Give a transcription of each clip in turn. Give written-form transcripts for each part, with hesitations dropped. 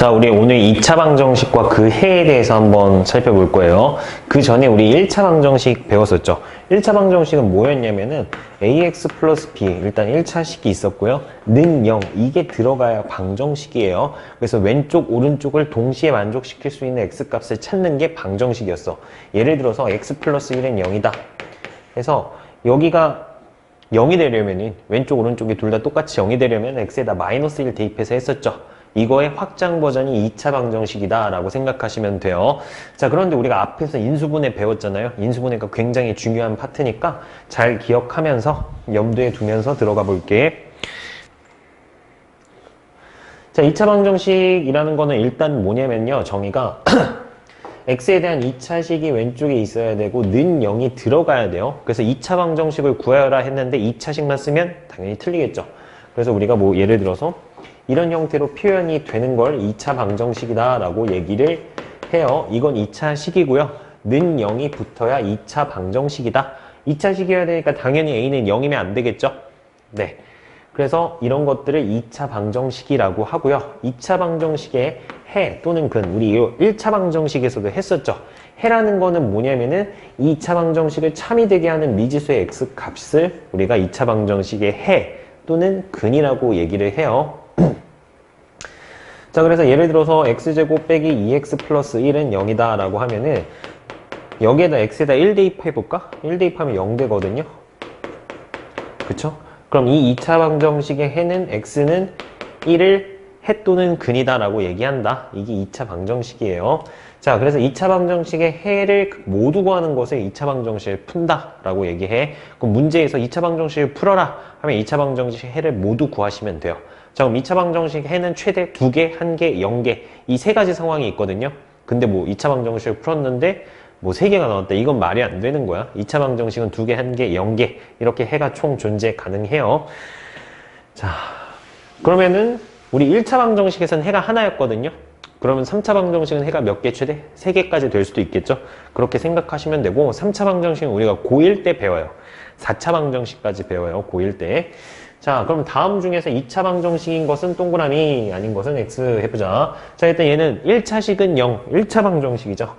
자, 우리 오늘 2차 방정식과 그 해에 대해서 한번 살펴볼 거예요. 그 전에 우리 1차 방정식 배웠었죠. 1차 방정식은 뭐였냐면은 ax 플러스 b, 일단 1차식이 있었고요. 는 0, 이게 들어가야 방정식이에요. 그래서 왼쪽, 오른쪽을 동시에 만족시킬 수 있는 x 값을 찾는 게 방정식이었어. 예를 들어서 x 플러스 1은 0이다. 그래서 여기가 0이 되려면은 왼쪽, 오른쪽이 둘 다 똑같이 0이 되려면 x에다 마이너스 1 대입해서 했었죠. 이거의 확장 버전이 2차 방정식이다 라고 생각하시면 돼요. 자, 그런데 우리가 앞에서 인수분해 배웠잖아요. 인수분해가 굉장히 중요한 파트니까 잘 기억하면서 염두에 두면서 들어가 볼게. 자, 2차 방정식이라는 거는 일단 뭐냐면요. 정의가 x에 대한 2차식이 왼쪽에 있어야 되고 는 0이 들어가야 돼요. 그래서 2차 방정식을 구하여라 했는데 2차식만 쓰면 당연히 틀리겠죠. 그래서 우리가 뭐 예를 들어서 이런 형태로 표현이 되는 걸 2차 방정식이다 라고 얘기를 해요. 이건 2차식이고요. 는 0이 붙어야 2차 방정식이다. 2차식이어야 되니까 당연히 a는 0이면 안 되겠죠? 네. 그래서 이런 것들을 2차 방정식이라고 하고요. 2차 방정식의 해 또는 근, 우리 1차 방정식에서도 했었죠. 해라는 거는 뭐냐면은 2차 방정식을 참이 되게 하는 미지수의 x 값을 우리가 2차 방정식의 해 또는 근이라고 얘기를 해요. 자, 그래서 예를 들어서 x제곱 빼기 2x 플러스 1은 0이다 라고 하면은 여기에다 x에다 1 대입해볼까? 1 대입하면 0 되거든요. 그쵸? 그럼 이 2차 방정식의 해는 x는 1을 해 또는 근이다 라고 얘기한다. 이게 2차 방정식이에요. 자, 그래서 2차 방정식의 해를 모두 구하는 것을 2차 방정식을 푼다 라고 얘기해. 그럼 문제에서 2차 방정식을 풀어라 하면 2차 방정식의 해를 모두 구하시면 돼요. 자, 그럼 2차 방정식 해는 최대 2개, 1개, 0개 이 세 가지 상황이 있거든요. 근데 뭐 2차 방정식을 풀었는데 뭐 3개가 나왔다. 이건 말이 안 되는 거야. 2차 방정식은 2개, 1개, 0개 이렇게 해가 총 존재 가능해요. 자, 그러면은 우리 1차 방정식에서는 해가 하나였거든요. 그러면 3차 방정식은 해가 몇 개 최대? 3개까지 될 수도 있겠죠. 그렇게 생각하시면 되고 3차 방정식은 우리가 고1 때 배워요. 4차 방정식까지 배워요. 고1 때. 자, 그럼 다음 중에서 2차 방정식인 것은 동그라미, 아닌 것은 X 해보자. 자, 일단 얘는 1차식은 0, 1차 방정식이죠.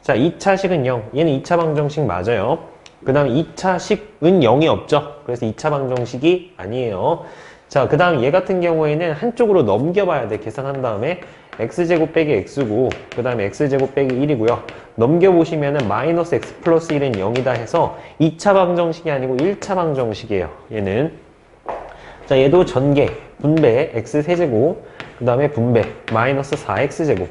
자, 2차식은 0, 얘는 2차 방정식 맞아요. 그 다음 2차식은 0이 없죠. 그래서 2차 방정식이 아니에요. 자, 그 다음 얘 같은 경우에는 한쪽으로 넘겨봐야 돼. 계산한 다음에 x제곱 빼기 x고 그 다음에 x제곱 빼기 1이고요. 넘겨보시면은 마이너스 x 플러스 1은 0이다 해서 2차 방정식이 아니고 1차 방정식이에요. 얘는. 자, 얘도 전개, 분배, x 세제곱, 그 다음에 분배, 마이너스 4x제곱,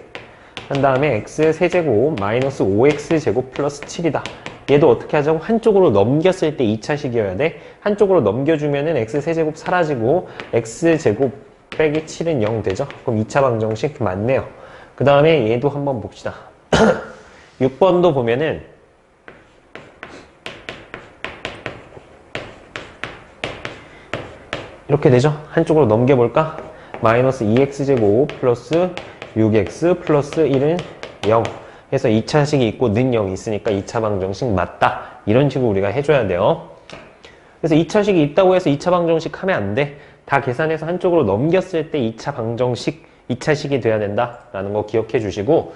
한 다음에 x 세제곱, 마이너스 5x제곱 플러스 7이다. 얘도 어떻게 하자고? 한쪽으로 넘겼을 때 2차식이어야 돼. 한쪽으로 넘겨주면은 x 세제곱 사라지고 x제곱 빼기 7은 0 되죠? 그럼 2차 방정식 맞네요. 그 다음에 얘도 한번 봅시다. 6번도 보면은 이렇게 되죠? 한쪽으로 넘겨볼까? 마이너스 2x제곱 플러스 6x 플러스 1은 0 해서 2차식이 있고 는 0이 있으니까 2차 방정식 맞다. 이런 식으로 우리가 해줘야 돼요. 그래서 2차식이 있다고 해서 2차 방정식 하면 안 돼. 다 계산해서 한쪽으로 넘겼을 때 2차 방정식, 2차식이 돼야 된다라는 거 기억해 주시고,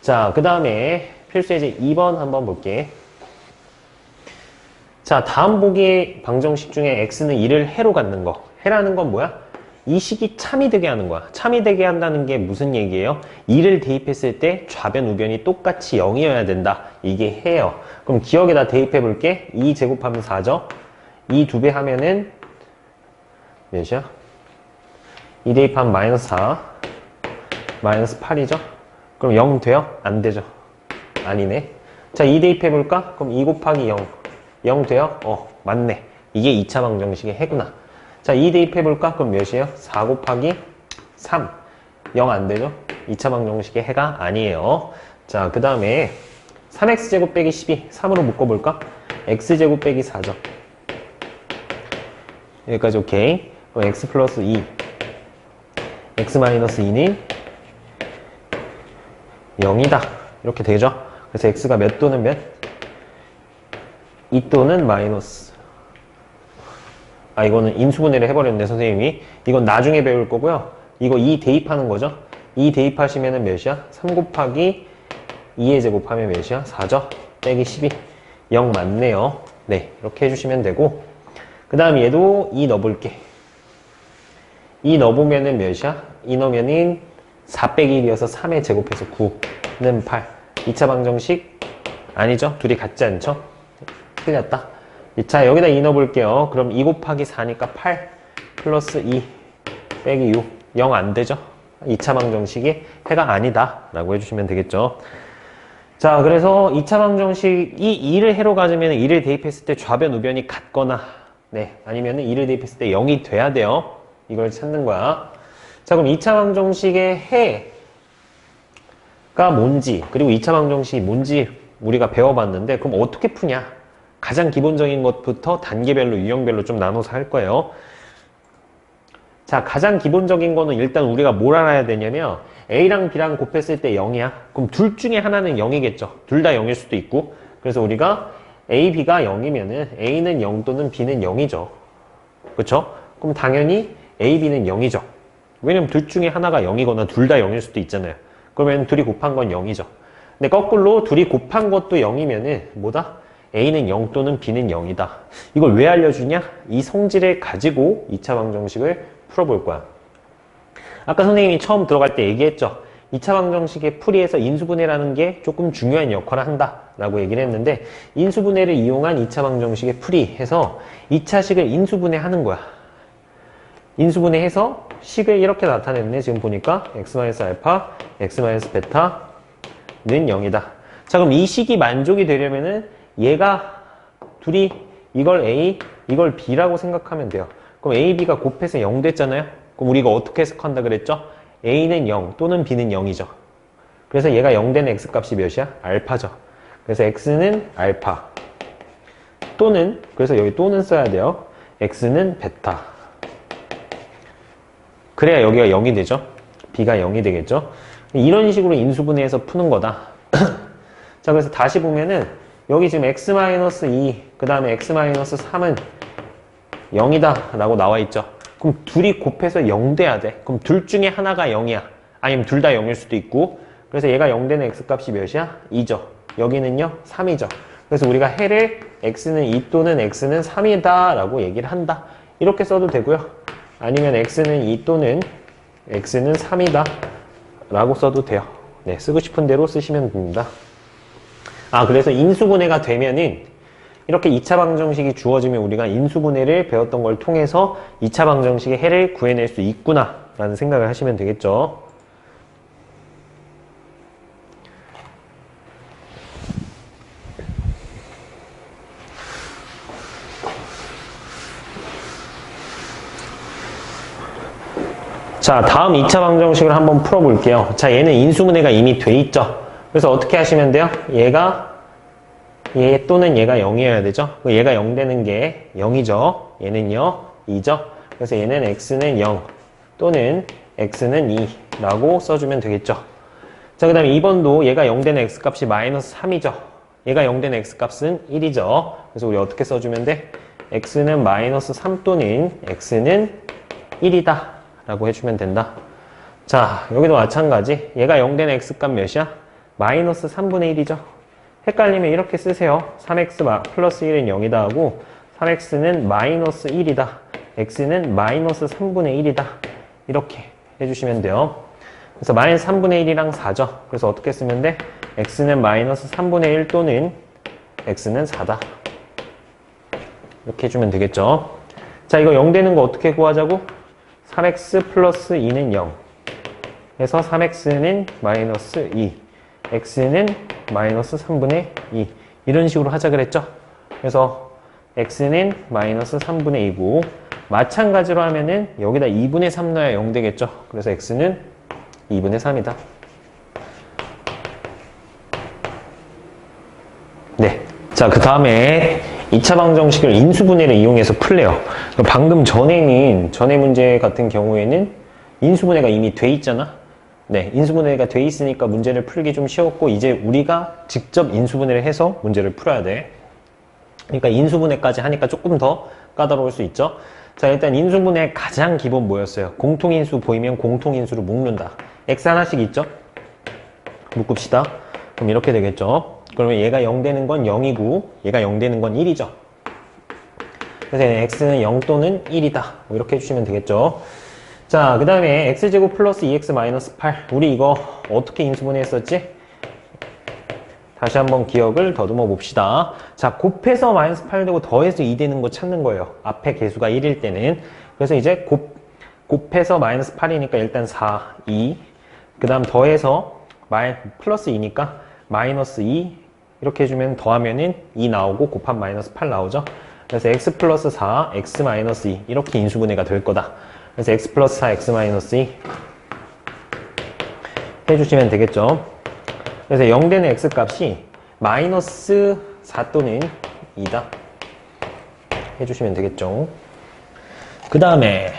자, 그 다음에 필수 예제 2번 한번 볼게. 자, 다음 보기의 방정식 중에 x는 1을 해로 갖는 거. 해라는 건 뭐야? 이 식이 참이 되게 하는 거야. 참이 되게 한다는 게 무슨 얘기예요? 2를 대입했을 때 좌변, 우변이 똑같이 0이어야 된다. 이게 해요. 그럼 기억에다 대입해 볼게. 2 제곱하면 4죠? 2 2배 하면은 몇이야? 2 대입하면 마이너스 4, 마이너스 8이죠? 그럼 0 돼요? 안 되죠? 아니네. 자, 2 대입해 볼까? 그럼 2 곱하기 0. 0 돼요? 맞네. 이게 2차 방정식의 해구나. 자, 2 대입해볼까? 그럼 몇이에요? 4 곱하기 3. 0 안 되죠? 2차 방정식의 해가 아니에요. 자, 그 다음에 3x제곱 빼기 12. 3으로 묶어볼까? x제곱 빼기 4죠. 여기까지 오케이. 그럼 x 플러스 2. x 마이너스 2는 0이다. 이렇게 되죠? 그래서 x가 몇 또는 몇? 2 또는 마이너스. 이거는 인수분해를 해버렸네, 선생님이. 이건 나중에 배울 거고요. 이거 2 대입하는 거죠. 2 대입하시면은 몇이야? 3 곱하기 2의 제곱하면 몇이야? 4죠? 빼기 12. 0 맞네요. 네, 이렇게 해주시면 되고, 그 다음 얘도 2 넣어볼게. 2 넣어보면은 몇이야? 2 넣으면은 4 빼기 1이어서 3의 제곱해서 9는 8. 2차 방정식 아니죠? 둘이 같지 않죠? 틀렸다. 자, 여기다 2 넣어볼게요. 그럼 2 곱하기 4니까 8 플러스 2 빼기 6. 0 안 되죠? 2차 방정식이 해가 아니다 라고 해주시면 되겠죠. 자, 그래서 2차 방정식 이 2를 해로 가지면 2를 대입했을 때 좌변 우변이 같거나, 네, 아니면 2를 대입했을 때 0이 돼야 돼요. 이걸 찾는 거야. 자, 그럼 2차 방정식의 해가 뭔지, 그리고 2차 방정식이 뭔지 우리가 배워봤는데, 그럼 어떻게 푸냐? 가장 기본적인 것부터 단계별로, 유형별로 좀 나눠서 할 거예요. 자, 가장 기본적인 거는 일단 우리가 뭘 알아야 되냐면, A랑 B랑 곱했을 때 0이야. 그럼 둘 중에 하나는 0이겠죠. 둘 다 0일 수도 있고. 그래서 우리가 A, B가 0이면은 A는 0 또는 B는 0이죠. 그쵸? 그럼 당연히 A, B는 0이죠. 왜냐면 둘 중에 하나가 0이거나 둘 다 0일 수도 있잖아요. 그러면 둘이 곱한 건 0이죠. 근데 거꾸로 둘이 곱한 것도 0이면은 뭐다? A는 0 또는 B는 0이다. 이걸 왜 알려주냐? 이 성질을 가지고 2차 방정식을 풀어볼 거야. 아까 선생님이 처음 들어갈 때 얘기했죠. 2차 방정식의 풀이에서 인수분해라는 게 조금 중요한 역할을 한다 라고 얘기를 했는데, 인수분해를 이용한 2차 방정식의 풀이해서 2차식을 인수분해하는 거야. 인수분해해서 식을 이렇게 나타냈네. 지금 보니까 x-알파, x-베타는 0이다. 자, 그럼 이 식이 만족이 되려면은 얘가 둘이 이걸 A, 이걸 B라고 생각하면 돼요. 그럼 A, B가 곱해서 0 됐잖아요. 그럼 우리가 어떻게 해석한다 그랬죠? A는 0 또는 B는 0이죠. 그래서 얘가 0 되는 X값이 몇이야? 알파죠. 그래서 X는 알파 또는, 그래서 여기 또는 써야 돼요. X는 베타. 그래야 여기가 0이 되죠. B가 0이 되겠죠. 이런 식으로 인수분해해서 푸는 거다. 자, 그래서 다시 보면은 여기 지금 X-2 그 다음에 X-3은 0이다 라고 나와 있죠. 그럼 둘이 곱해서 0 돼야 돼. 그럼 둘 중에 하나가 0이야. 아니면 둘 다 0일 수도 있고. 그래서 얘가 0 되는 X값이 몇이야? 2죠. 여기는요 3이죠. 그래서 우리가 해를 X는 2 또는 X는 3이다 라고 얘기를 한다. 이렇게 써도 되고요. 아니면 X는 2 또는 X는 3이다 라고 써도 돼요. 네, 쓰고 싶은 대로 쓰시면 됩니다. 아, 그래서 인수분해가 되면은 이렇게 2차 방정식이 주어지면 우리가 인수분해를 배웠던 걸 통해서 2차 방정식의 해를 구해낼 수 있구나 라는 생각을 하시면 되겠죠. 자, 다음 2차 방정식을 한번 풀어볼게요. 자, 얘는 인수분해가 이미 돼 있죠. 그래서 어떻게 하시면 돼요? 얘 또는 얘가 0이어야 되죠. 얘가 0 되는 게 0이죠. 얘는요 2죠. 그래서 얘는 x는 0 또는 x는 2라고 써주면 되겠죠. 자, 그 다음에 2번도 얘가 0 되는 x값이 마이너스 3이죠. 얘가 0 되는 x값은 1이죠. 그래서 우리 어떻게 써주면 돼? x는 마이너스 3 또는 x는 1이다 라고 해주면 된다. 자, 여기도 마찬가지. 얘가 0 되는 x값 몇이야? 마이너스 3분의 1이죠. 헷갈리면 이렇게 쓰세요. 3x 플러스 1은 0이다 하고 3x는 마이너스 1이다. x는 마이너스 3분의 1이다. 이렇게 해주시면 돼요. 그래서 마이너스 3분의 1이랑 4죠. 그래서 어떻게 쓰면 돼? x는 마이너스 3분의 1 또는 x는 4다. 이렇게 해주면 되겠죠. 자, 이거 0 되는 거 어떻게 구하자고? 3x 플러스 2는 0. 그래서 3x는 마이너스 2. x는 마이너스 3분의 2. 이런 식으로 하자 그랬죠. 그래서 x는 마이너스 3분의 2고 마찬가지로 하면은 여기다 2분의 3 넣어야 0 되겠죠. 그래서 x는 2분의 3이다. 네. 자, 그 다음에 2차 방정식을 인수분해를 이용해서 풀래요. 방금 전에 문제 같은 경우에는 인수분해가 이미 돼 있잖아. 네, 인수분해가 돼 있으니까 문제를 풀기 좀 쉬웠고, 이제 우리가 직접 인수분해를 해서 문제를 풀어야 돼. 그러니까 인수분해까지 하니까 조금 더 까다로울 수 있죠. 자, 일단 인수분해 가장 기본 뭐였어요? 공통인수 보이면 공통인수로 묶는다. x 하나씩 있죠? 묶읍시다. 그럼 이렇게 되겠죠? 그러면 얘가 0 되는 건 0이고 얘가 0 되는 건 1이죠. 그래서 x는 0 또는 1이다. 뭐 이렇게 해주시면 되겠죠? 자, 그 다음에 x제곱 플러스 2x 마이너스 8. 우리 이거 어떻게 인수분해했었지? 다시 한번 기억을 더듬어 봅시다. 자, 곱해서 마이너스 8 되고 더해서 2 되는 거 찾는 거예요. 앞에 개수가 1일 때는. 그래서 이제 곱해서 마이너스 8이니까 일단 4, 2. 그 다음 더해서 플러스 2니까 마이너스 2. 이렇게 해주면 더하면은 2 나오고 곱한 마이너스 8 나오죠. 그래서 x 플러스 4, x 마이너스 2. 이렇게 인수분해가 될 거다. 그래서 x 플러스 4, x 마이너스 2 해주시면 되겠죠. 그래서 0 되는 x 값이 마이너스 4 또는 2다 해주시면 되겠죠. 그 다음에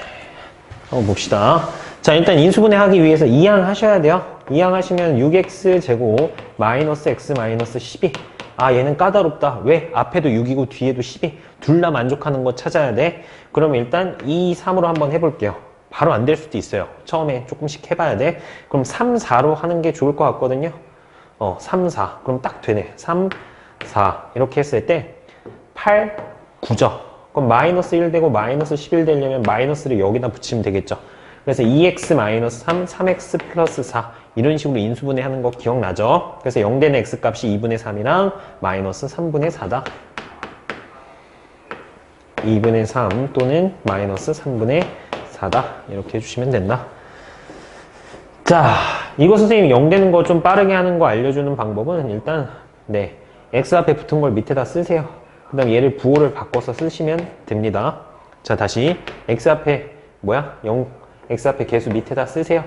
한번 봅시다. 자, 일단 인수분해 하기 위해서 이항하셔야 돼요. 이항하시면 6x 제곱 마이너스 x 마이너스 12. 아, 얘는 까다롭다. 왜? 앞에도 6이고 뒤에도 12. 둘 다 만족하는 거 찾아야 돼. 그러면 일단 2, 3으로 한번 해볼게요. 바로 안 될 수도 있어요. 처음에 조금씩 해봐야 돼. 그럼 3, 4로 하는 게 좋을 것 같거든요. 3, 4. 그럼 딱 되네. 3, 4. 이렇게 했을 때 8, 9죠. 그럼 마이너스 1 되고 마이너스 11 되려면 마이너스를 여기다 붙이면 되겠죠. 그래서 2x 마이너스 3, 3x 플러스 4 이런 식으로 인수분해 하는 거 기억나죠? 그래서 0 되는 x 값이 2분의 3이랑 마이너스 3분의 4다. 2분의 3 또는 마이너스 3분의 4다. 이렇게 해주시면 된다. 자, 이거 선생님이 0 되는 거 좀 빠르게 하는 거 알려주는 방법은 일단 네, x 앞에 붙은 걸 밑에다 쓰세요. 그 다음 얘를 부호를 바꿔서 쓰시면 됩니다. 자, 다시 x 앞에 x 앞에 개수 밑에다 쓰세요.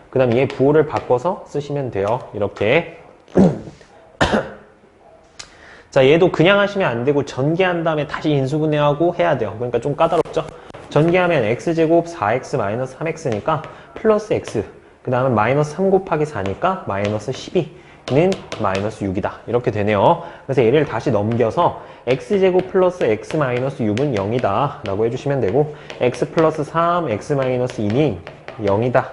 그 다음 얘 부호를 바꿔서 쓰시면 돼요. 이렇게. 자, 얘도 그냥 하시면 안 되고 전개한 다음에 다시 인수분해하고 해야 돼요. 그러니까 좀 까다롭죠? 전개하면 x제곱 4x 마이너스 3x니까 플러스 x. 그 다음에 마이너스 3 곱하기 4니까 마이너스 12는 마이너스 6이다. 이렇게 되네요. 그래서 얘를 다시 넘겨서 x제곱 플러스 x 마이너스 6은 0이다. 라고 해주시면 되고 x 플러스 3, x 마이너스 2는 0이다.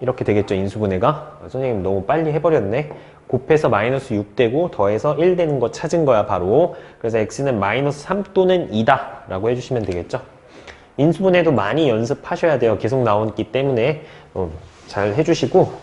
이렇게 되겠죠. 인수분해가. 선생님 너무 빨리 해버렸네. 곱해서 마이너스 6 되고 더해서 1 되는 거 찾은 거야 바로. 그래서 x는 마이너스 3 또는 2다. 라고 해주시면 되겠죠. 인수분해도 많이 연습하셔야 돼요. 계속 나오기 때문에 잘 해주시고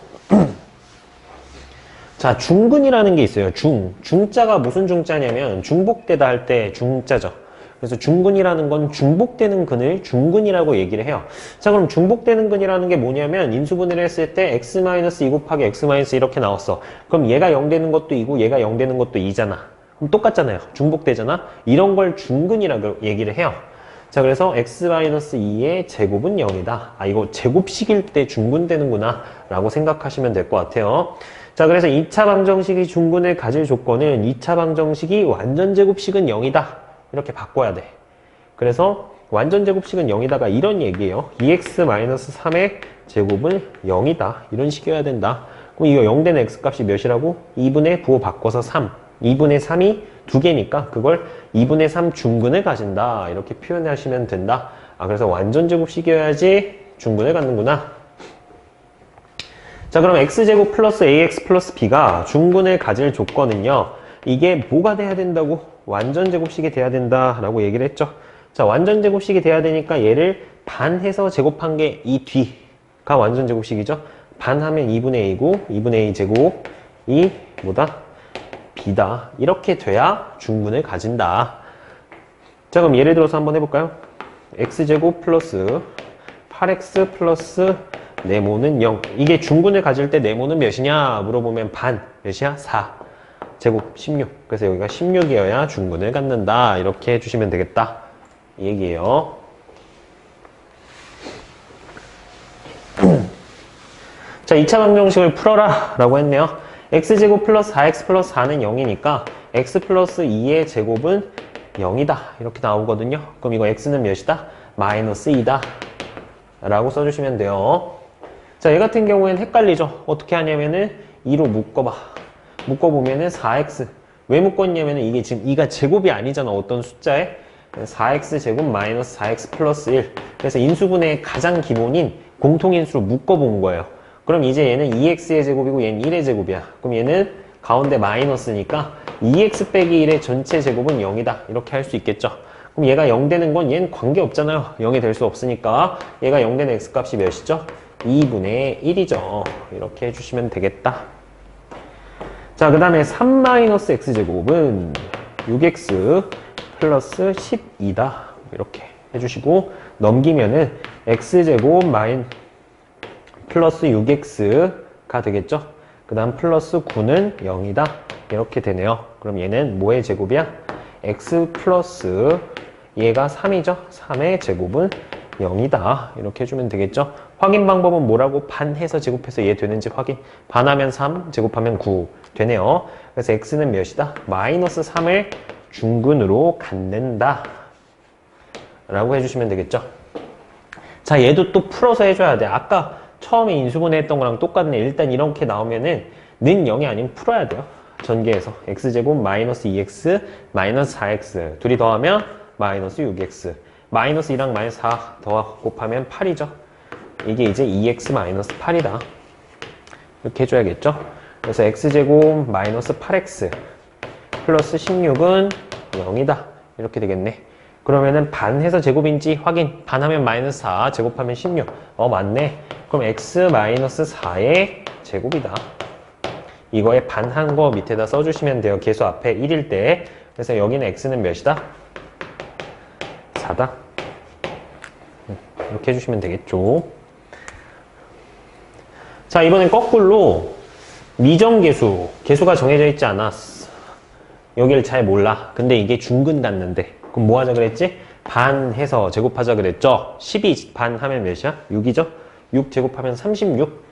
자, 중근이라는 게 있어요. 중자가 무슨 중자냐면 중복되다 할 때 중자죠. 그래서 중근이라는 건 중복되는 근을 중근이라고 얘기를 해요. 자, 그럼 중복되는 근이라는 게 뭐냐면 인수분해를 했을 때 x-2 곱하기 x-1 이렇게 나왔어. 그럼 얘가 0 되는 것도 2고 얘가 0 되는 것도 2잖아. 그럼 똑같잖아요. 중복되잖아. 이런 걸 중근이라고 얘기를 해요. 자, 그래서 x-2의 제곱은 0이다. 아, 이거 제곱식일 때 중근되는구나 라고 생각하시면 될 것 같아요. 자, 그래서 2차 방정식이 중근을 가질 조건은 2차 방정식이 완전 제곱식은 0이다. 이렇게 바꿔야 돼. 그래서 완전 제곱식은 0이다가 이런 얘기예요. 2x-3의 제곱은 0이다. 이런 식이어야 된다. 그럼 이거 0 되는 x값이 몇이라고? 2분의 부호 바꿔서 3. 2분의 3이 2개니까 그걸 2분의 3 중근을 가진다. 이렇게 표현하시면 된다. 아, 그래서 완전 제곱식이어야지 중근을 갖는구나. 자, 그럼 x제곱 플러스 ax 플러스 b가 중근을 가질 조건은요. 이게 뭐가 돼야 된다고? 완전 제곱식이 돼야 된다라고 얘기를 했죠. 자, 완전 제곱식이 돼야 되니까 얘를 반해서 제곱한 게 이 뒤가 완전 제곱식이죠. 반하면 2분의 a고 2분의 a 제곱이 뭐다? b다. 이렇게 돼야 중근을 가진다. 자, 그럼 예를 들어서 한번 해볼까요? x제곱 플러스 8x 플러스 네모는 0. 이게 중근을 가질 때 네모는 몇이냐 물어보면 반. 몇이야? 4. 제곱 16. 그래서 여기가 16이어야 중근을 갖는다. 이렇게 해주시면 되겠다. 이 얘기예요. 자, 2차 방정식을 풀어라 라고 했네요. x제곱 플러스 4x 플러스 4는 0이니까 x 플러스 2의 제곱은 0이다. 이렇게 나오거든요. 그럼 이거 x는 몇이다? 마이너스 2다. 라고 써주시면 돼요. 자, 얘 같은 경우에는 헷갈리죠. 어떻게 하냐면은 2로 묶어봐. 묶어보면은 4x. 왜 묶었냐면은 이게 지금 2가 제곱이 아니잖아. 어떤 숫자에. 4x제곱 마이너스 4x 플러스 1. 그래서 인수분해의 가장 기본인 공통인수로 묶어본 거예요. 그럼 이제 얘는 2x의 제곱이고 얘는 1의 제곱이야. 그럼 얘는 가운데 마이너스니까 2x 빼기 1의 전체 제곱은 0이다. 이렇게 할 수 있겠죠. 그럼 얘가 0 되는 건 얘는 관계없잖아요. 0이 될 수 없으니까 얘가 0 되는 x값이 몇이죠? 2분의 1이죠. 이렇게 해주시면 되겠다. 자, 그 다음에 3-x제곱은 6x 플러스 12다. 이렇게 해주시고 넘기면은 x제곱 플러스 6x가 되겠죠. 그 다음 플러스 9는 0이다. 이렇게 되네요. 그럼 얘는 뭐의 제곱이야? x 플러스 얘가 3이죠. 3의 제곱은 0이다. 이렇게 해주면 되겠죠. 확인 방법은 뭐라고? 반해서 제곱해서 얘 되는지 확인. 반하면 3, 제곱하면 9 되네요. 그래서 x는 몇이다? 마이너스 3을 중근으로 갖는다. 라고 해주시면 되겠죠. 자, 얘도 또 풀어서 해줘야 돼. 아까 처음에 인수분해 했던 거랑 똑같네. 일단 이렇게 나오면은 는 0이 아니면 풀어야 돼요. 전개해서 x제곱 마이너스 2x 마이너스 4x 둘이 더하면 마이너스 6x 마이너스 2랑 마이너스 4 더하 곱하면 8이죠. 이게 이제 2x 마이너스 8이다. 이렇게 해줘야겠죠. 그래서 x제곱 마이너스 8x 플러스 16은 0이다. 이렇게 되겠네. 그러면은 반해서 제곱인지 확인. 반하면 마이너스 4, 제곱하면 16. 맞네. 그럼 x 마이너스 4의 제곱이다. 이거에 반한 거 밑에다 써주시면 돼요. 계수 앞에 1일 때. 그래서 여기는 x는 몇이다? 4다. 이렇게 해주시면 되겠죠. 자, 이번엔 거꾸로 미정계수. 계수가 정해져 있지 않았어. 여기를 잘 몰라. 근데 이게 중근 같는데. 그럼 뭐 하자 그랬지? 반해서 제곱하자 그랬죠? 12 반하면 몇이야? 6이죠? 6 제곱하면 36.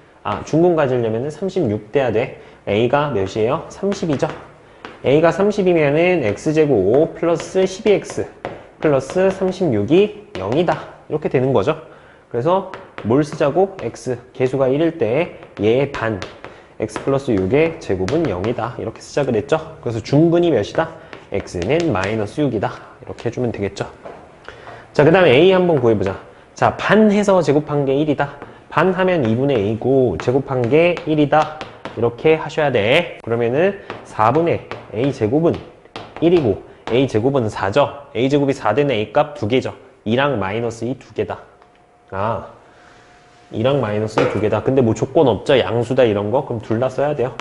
중근 가지려면 36 돼야 돼. a가 몇이에요? 30이죠? a가 30이면은 x제곱 플러스 12x 플러스 36이 0이다. 이렇게 되는 거죠. 그래서 뭘 쓰자고? x. 계수가 1일 때 얘의 반. x 플러스 6의 제곱은 0이다. 이렇게 쓰자 그랬죠? 그래서 중근이 몇이다? x는 마이너스 6이다. 이렇게 해주면 되겠죠. 자, 그 다음에 a 한번 구해보자. 자, 반해서 제곱한 게 1이다. 반하면 2분의 a고 제곱한 게 1이다. 이렇게 하셔야 돼. 그러면은 4분의 a제곱은 1이고 a제곱은 4죠. a제곱이 4 되는 a값 2개죠. 2랑 마이너스 2 2개다. 2랑 마이너스 2 2개다. 근데 뭐 조건 없죠? 양수다 이런 거? 그럼 둘 다 써야 돼요.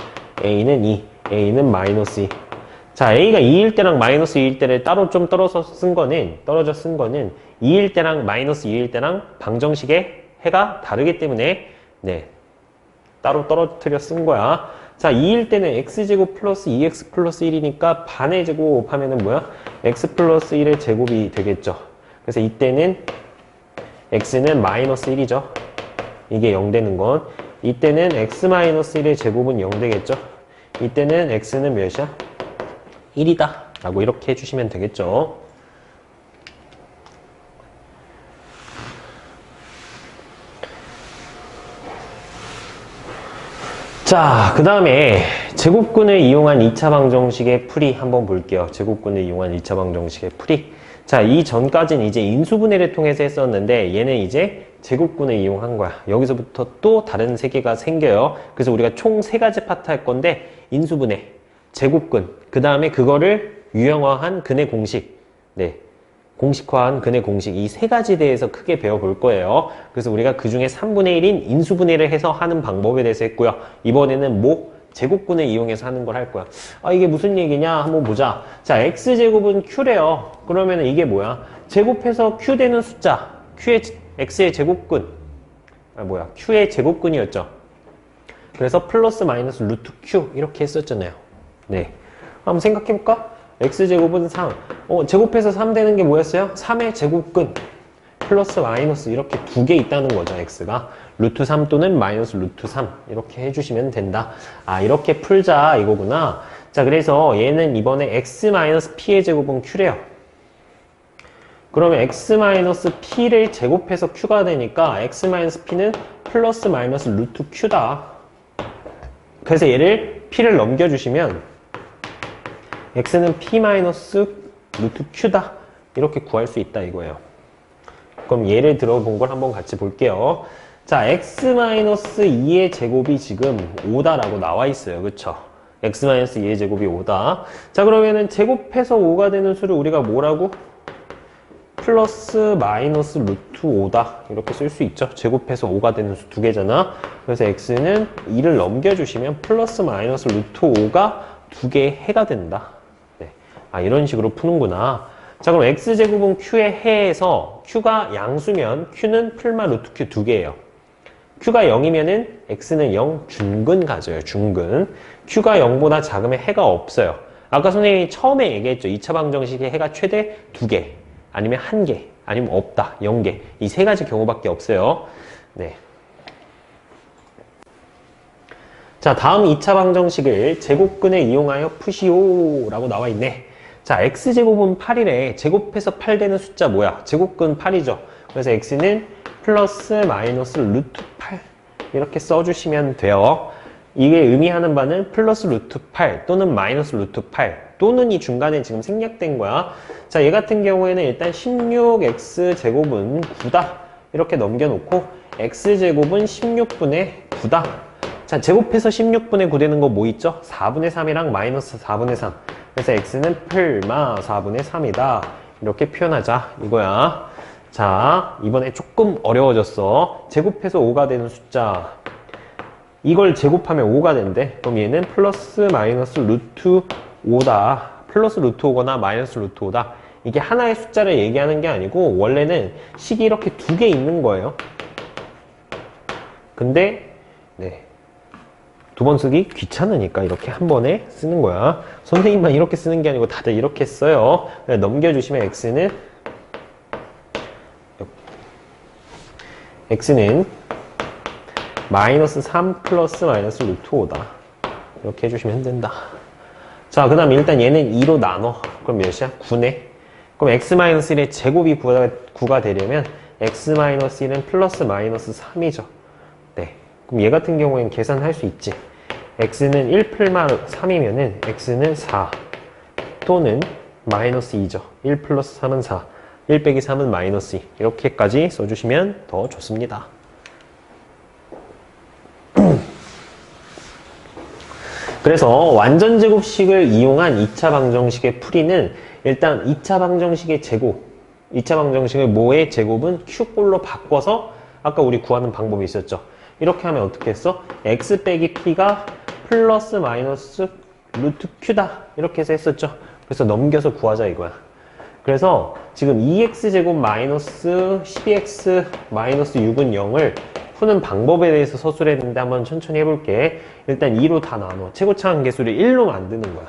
a는 2, a는 마이너스 2. 자, a가 2일 때랑 마이너스 2일 때를 따로 좀 떨어져 쓴 거는 2일 때랑 마이너스 2일 때랑 방정식의 해가 다르기 때문에 따로 떨어뜨려 쓴 거야. 자, 2일 때는 x제곱 플러스 2x 플러스 1이니까 반의 제곱 하면은 뭐야? x 플러스 1의 제곱이 되겠죠. 그래서 이때는 x는 마이너스 1이죠. 이게 0 되는 건. 이때는 x 마이너스 1의 제곱은 0 되겠죠. 이때는 x는 몇이야? 1이다. 라고 이렇게 해주시면 되겠죠. 자, 그 다음에 제곱근을 이용한 2차 방정식의 풀이 한번 볼게요. 제곱근을 이용한 2차 방정식의 풀이. 자, 이 전까지는 이제 인수분해를 통해서 했었는데 얘는 이제 제곱근을 이용한 거야. 여기서부터 또 다른 세계가 생겨요. 그래서 우리가 총 3가지 파트 할 건데 인수분해, 제곱근, 그 다음에 그거를 유형화한 근의 공식, 공식화한 근의 공식, 이 3가지 대해서 크게 배워볼 거예요. 그래서 우리가 그 중에 3분의 1인 인수분해를 해서 하는 방법에 대해서 했고요. 이번에는 제곱근을 이용해서 하는 걸 할 거야. 이게 무슨 얘기냐? 한번 보자. 자, x제곱은 q래요. 그러면 이게 뭐야? 제곱해서 q 되는 숫자, x의 제곱근, q의 제곱근이었죠. 그래서 플러스 마이너스 루트 q 이렇게 했었잖아요. 한번 생각해볼까? x제곱은 3. 제곱해서 3 되는 게 뭐였어요? 3의 제곱근 플러스 마이너스 이렇게 2개 있다는 거죠. x가 루트 3 또는 마이너스 루트 3 이렇게 해주시면 된다. 이렇게 풀자 이거구나. 자, 그래서 얘는 이번에 x 마이너스 p의 제곱은 q래요. 그러면 x 마이너스 p를 제곱해서 q가 되니까 x 마이너스 p는 플러스 마이너스 루트 q다. 그래서 얘를 p를 넘겨주시면 x는 p 마이너스 루트 q다. 이렇게 구할 수 있다 이거예요. 그럼 예를 들어본 걸 한번 같이 볼게요. 자, x-2의 제곱이 지금 5다라고 나와 있어요. 그쵸? x-2의 제곱이 5다. 자, 그러면은 제곱해서 5가 되는 수를 우리가 뭐라고? 플러스 마이너스 루트 5다. 이렇게 쓸 수 있죠. 제곱해서 5가 되는 수 두 개잖아. 그래서 x는 2를 넘겨주시면 플러스 마이너스 루트 5가 두 개의 해가 된다. 네. 아, 이런 식으로 푸는구나. 자, 그럼 x제곱은 q의 해에서 q가 양수면 q는 풀마 루트 q 두 개예요. q가 0이면은 x는 0 중근 가져요. 중근. q가 0보다 작으면 해가 없어요. 아까 선생님이 처음에 얘기했죠. 2차 방정식의 해가 최대 2개, 아니면 1개, 아니면 없다, 0개. 이 세 가지 경우밖에 없어요. 네. 자, 다음 2차 방정식을 제곱근을 이용하여 푸시오 라고 나와 있네. 자, x제곱은 8이래. 제곱해서 8 되는 숫자 뭐야? 제곱근 8이죠. 그래서 x는 플러스 마이너스 루트 8 이렇게 써주시면 돼요. 이게 의미하는 바는 플러스 루트 8 또는 마이너스 루트 8 또는 이 중간에 지금 생략된 거야. 자, 얘 같은 경우에는 일단 16x제곱은 9다 이렇게 넘겨놓고 x제곱은 16분의 9다. 자, 제곱해서 16분의 9 되는 거 뭐 있죠? 4분의 3이랑 마이너스 4분의 3. 그래서 x는 풀마 4분의 3이다. 이렇게 표현하자 이거야. 자, 이번에 조금 어려워졌어. 제곱해서 5가 되는 숫자. 이걸 제곱하면 5가 된대. 그럼 얘는 플러스 마이너스 루트 5다. 플러스 루트 5거나 마이너스 루트 5다. 이게 하나의 숫자를 얘기하는 게 아니고 원래는 식이 이렇게 두 개 있는 거예요. 근데 네. 두 번 쓰기 귀찮으니까 이렇게 한 번에 쓰는 거야. 선생님만 이렇게 쓰는 게 아니고 다들 이렇게 써요. 넘겨주시면 x는 마이너스 3 플러스 마이너스 루트 5다. 이렇게 해주시면 된다. 자, 그 다음 일단 얘는 2로 나눠. 그럼 몇이야? 9네. 그럼 x-1의 제곱이 9가 되려면 x-1은 플러스 마이너스 3이죠. 네. 그럼 얘 같은 경우에는 계산할 수 있지. x는 1 풀마 3이면은 x는 4 또는 마이너스 2죠. 1 플러스 3은 4. 1 빼기 3은 마이너스 2. 이렇게까지 써주시면 더 좋습니다. 그래서 완전제곱식을 이용한 2차 방정식의 풀이는 일단 2차 방정식의 제곱, 2차 방정식의 뭐의 제곱은 q꼴로 바꿔서 아까 우리 구하는 방법이 있었죠. 이렇게 하면 어떻게 했어? x 빼기 p가 플러스 마이너스 루트 q다. 이렇게 해서 했었죠. 그래서 넘겨서 구하자 이거야. 그래서 지금 2x제곱 마이너스 12x 마이너스 6은 0을 푸는 방법에 대해서 서술을 했는데 한번 천천히 해볼게. 일단 2로 다 나눠. 최고차항 계수를 1로 만드는 거야.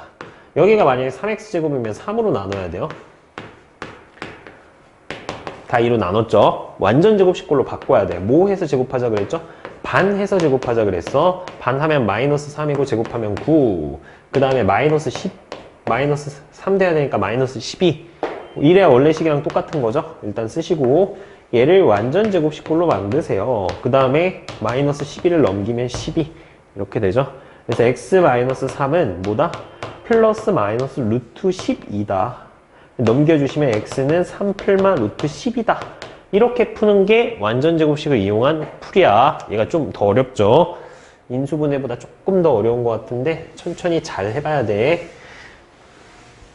여기가 만약에 3x제곱이면 3으로 나눠야 돼요. 다 2로 나눴죠. 완전 제곱식꼴로 바꿔야 돼. 뭐 해서 제곱하자 그랬죠? 반 해서 제곱하자 그랬어. 반 하면 마이너스 3이고 제곱하면 9. 그 다음에 마이너스 10, 마이너스 3 돼야 되니까 마이너스 12. 이래야 원래 식이랑 똑같은 거죠. 일단 쓰시고 얘를 완전 제곱식꼴로 만드세요. 그 다음에 마이너스 11을 넘기면 12 이렇게 되죠. 그래서 x-3은 뭐다? 플러스 마이너스 루트 12다. 넘겨주시면 x는 3 풀마 루트 10이다. 이렇게 푸는 게 완전 제곱식을 이용한 풀이야. 얘가 좀 더 어렵죠. 인수분해보다 조금 더 어려운 것 같은데 천천히 잘 해봐야 돼.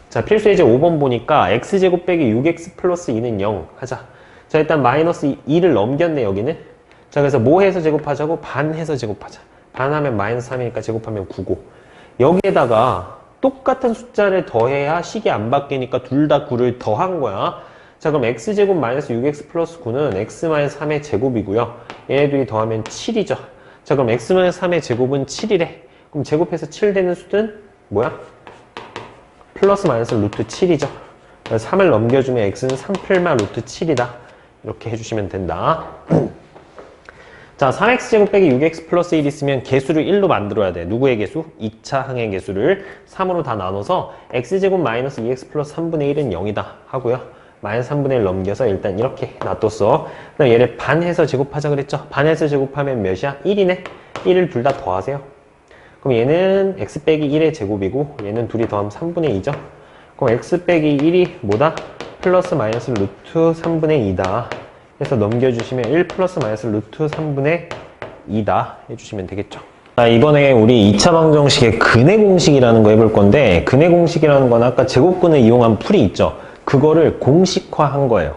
자, 필수 예제 5번 보니까 x제곱 빼기 6x 플러스 2는 0 하자. 자, 일단 마이너스 2를 넘겼네 여기는. 자, 그래서 뭐 해서 제곱하자고? 반 해서 제곱하자. 반 하면 마이너스 3이니까 제곱하면 9고 여기에다가 똑같은 숫자를 더해야 식이 안 바뀌니까 둘 다 9를 더한 거야. 자, 그럼 x제곱 마이너스 6x 플러스 9는 x 마이너스 3의 제곱이고요. 얘네들이 더하면 7이죠. 자, 그럼 x 마이너스 3의 제곱은 7이래. 그럼 제곱해서 7 되는 수는 뭐야? 플러스 마이너스 루트 7이죠. 그래서 3을 넘겨주면 x는 3 풀마 루트 7이다. 이렇게 해주시면 된다. 자, 3x제곱 빼기 6x 플러스 1 있으면 개수를 1로 만들어야 돼. 누구의 개수? 2차 항의 개수를 3으로 다 나눠서 x제곱 마이너스 2x 플러스 3분의 1은 0이다 하고요. 마이너스 3분의 1 넘겨서 일단 이렇게 놔뒀어. 그다음 얘를 반해서 제곱하자 그랬죠? 반해서 제곱하면 몇이야? 1이네. 1을 둘 다 더하세요. 그럼 얘는 x 빼기 1의 제곱이고 얘는 둘이 더하면 3분의 2죠. 그럼 x 빼기 1이 뭐다? 플러스 마이너스 루트 3분의 2다 해서 넘겨주시면 1 플러스 마이너스 루트 3분의 2다 해주시면 되겠죠. 자, 이번에 우리 2차 방정식의 근의 공식이라는 거 해볼 건데, 근의 공식이라는 건 아까 제곱근을 이용한 풀이 있죠. 그거를 공식화한 거예요.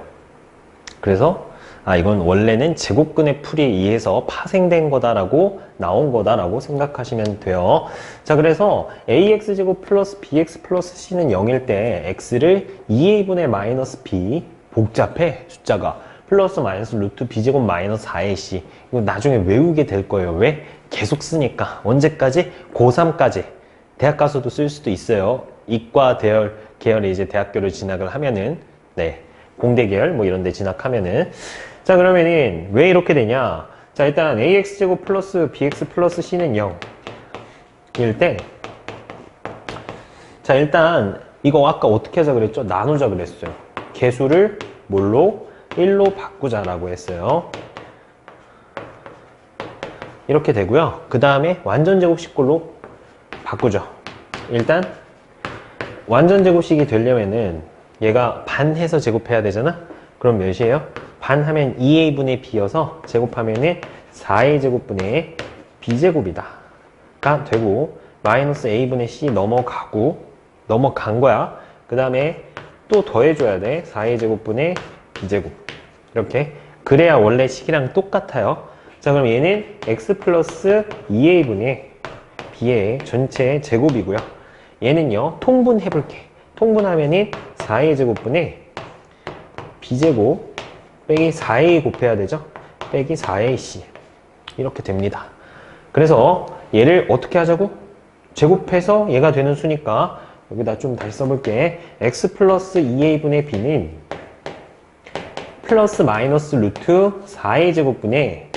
그래서 이건 원래는 제곱근의 풀에 의해서 파생된 거다라고 나온 거다라고 생각하시면 돼요. 자, 그래서 ax제곱 플러스 bx 플러스 c는 0일 때 x를 2a분의 마이너스 b, 복잡해 숫자가, 플러스 마이너스 루트 b제곱 마이너스 4ac. 이거 나중에 외우게 될 거예요. 왜? 계속 쓰니까. 언제까지? 고3까지. 대학 가서도 쓸 수도 있어요. 이과 계열에 이제 대학교를 진학을 하면은, 네, 공대 계열 뭐 이런 데 진학하면은. 자, 그러면은 왜 이렇게 되냐? 자, 일단 ax제곱 플러스 bx 플러스 c는 0일 때, 자, 일단 이거 아까 어떻게 하자 그랬죠? 나누자 그랬어요. 개수를 뭘로? 1로 바꾸자라고 했어요. 이렇게 되고요. 그 다음에 완전제곱식꼴로 바꾸죠. 일단 완전제곱식이 되려면은 얘가 반해서 제곱해야 되잖아? 그럼 몇이에요? 반하면 2a분의 b여서 제곱하면은 4a 제곱분의 b제곱이다 가 되고, 마이너스 a분의 c 넘어간 거야. 그 다음에 또 더해줘야 돼. 4a 제곱분의 b제곱. 이렇게. 그래야 원래 식이랑 똑같아요. 자, 그럼 얘는 x 플러스 2a분의 b의 전체 제곱이고요. 얘는요, 통분해볼게. 통분하면은 4a 제곱분의 b제곱 빼기 4a 곱해야 되죠? 빼기 4ac. 이렇게 됩니다. 그래서 얘를 어떻게 하자고? 제곱해서 얘가 되는 수니까 여기다 좀 다시 써볼게. x 플러스 2a분의 b는 플러스 마이너스 루트 4a 제곱분의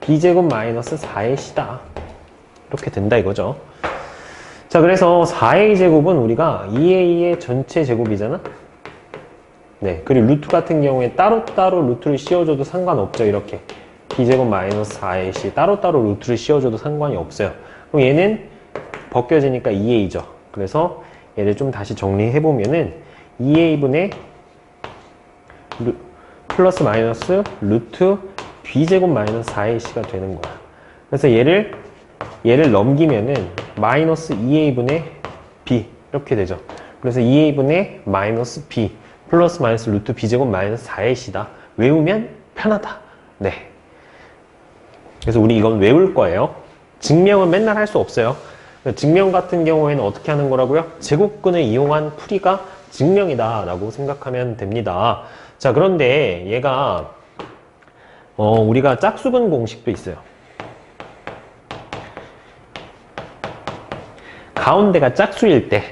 b제곱 마이너스 4ac다. 이렇게 된다 이거죠. 자, 그래서 4a 제곱은 우리가 2a의 전체 제곱이잖아? 네, 그리고 루트 같은 경우에 따로따로 루트를 씌워줘도 상관없죠. 이렇게 b제곱 마이너스 4ac 따로따로 루트를 씌워줘도 상관이 없어요. 그럼 얘는 벗겨지니까 2a죠. 그래서 얘를 좀 다시 정리해보면은 2a분의 플러스 마이너스 루트 b제곱 마이너스 4ac가 되는 거야. 그래서 얘를 넘기면은 마이너스 2a분의 b 이렇게 되죠. 그래서 2a분의 마이너스 b 플러스 마이너스 루트 b제곱 마이너스 4ac다. 외우면 편하다. 네. 그래서 우리 이건 외울 거예요. 증명은 맨날 할 수 없어요. 증명 같은 경우에는 어떻게 하는 거라고요? 제곱근을 이용한 풀이가 증명이다 라고 생각하면 됩니다. 자, 그런데 얘가 우리가 짝수근 공식도 있어요. 가운데가 짝수일 때,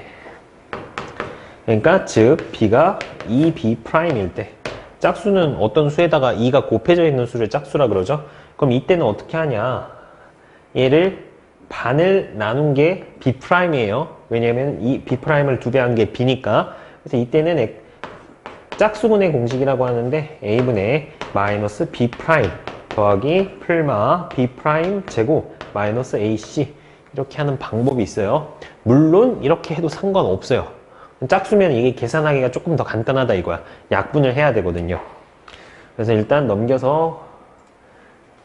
그러니까 즉 b가 2b'일 때, 짝수는 어떤 수에다가 2가 곱해져 있는 수를 짝수라 그러죠. 그럼 이때는 어떻게 하냐? 얘를 반을 나눈 게 b'이에요. 왜냐면 이 b'을 2배 한 게 b니까. 그래서 이때는 짝수근의 공식이라고 하는데 a분의 마이너스 b' 더하기 풀마 b' 제곱 마이너스 ac 이렇게 하는 방법이 있어요. 물론 이렇게 해도 상관없어요. 짝수면 이게 계산하기가 조금 더 간단하다 이거야. 약분을 해야 되거든요. 그래서 일단 넘겨서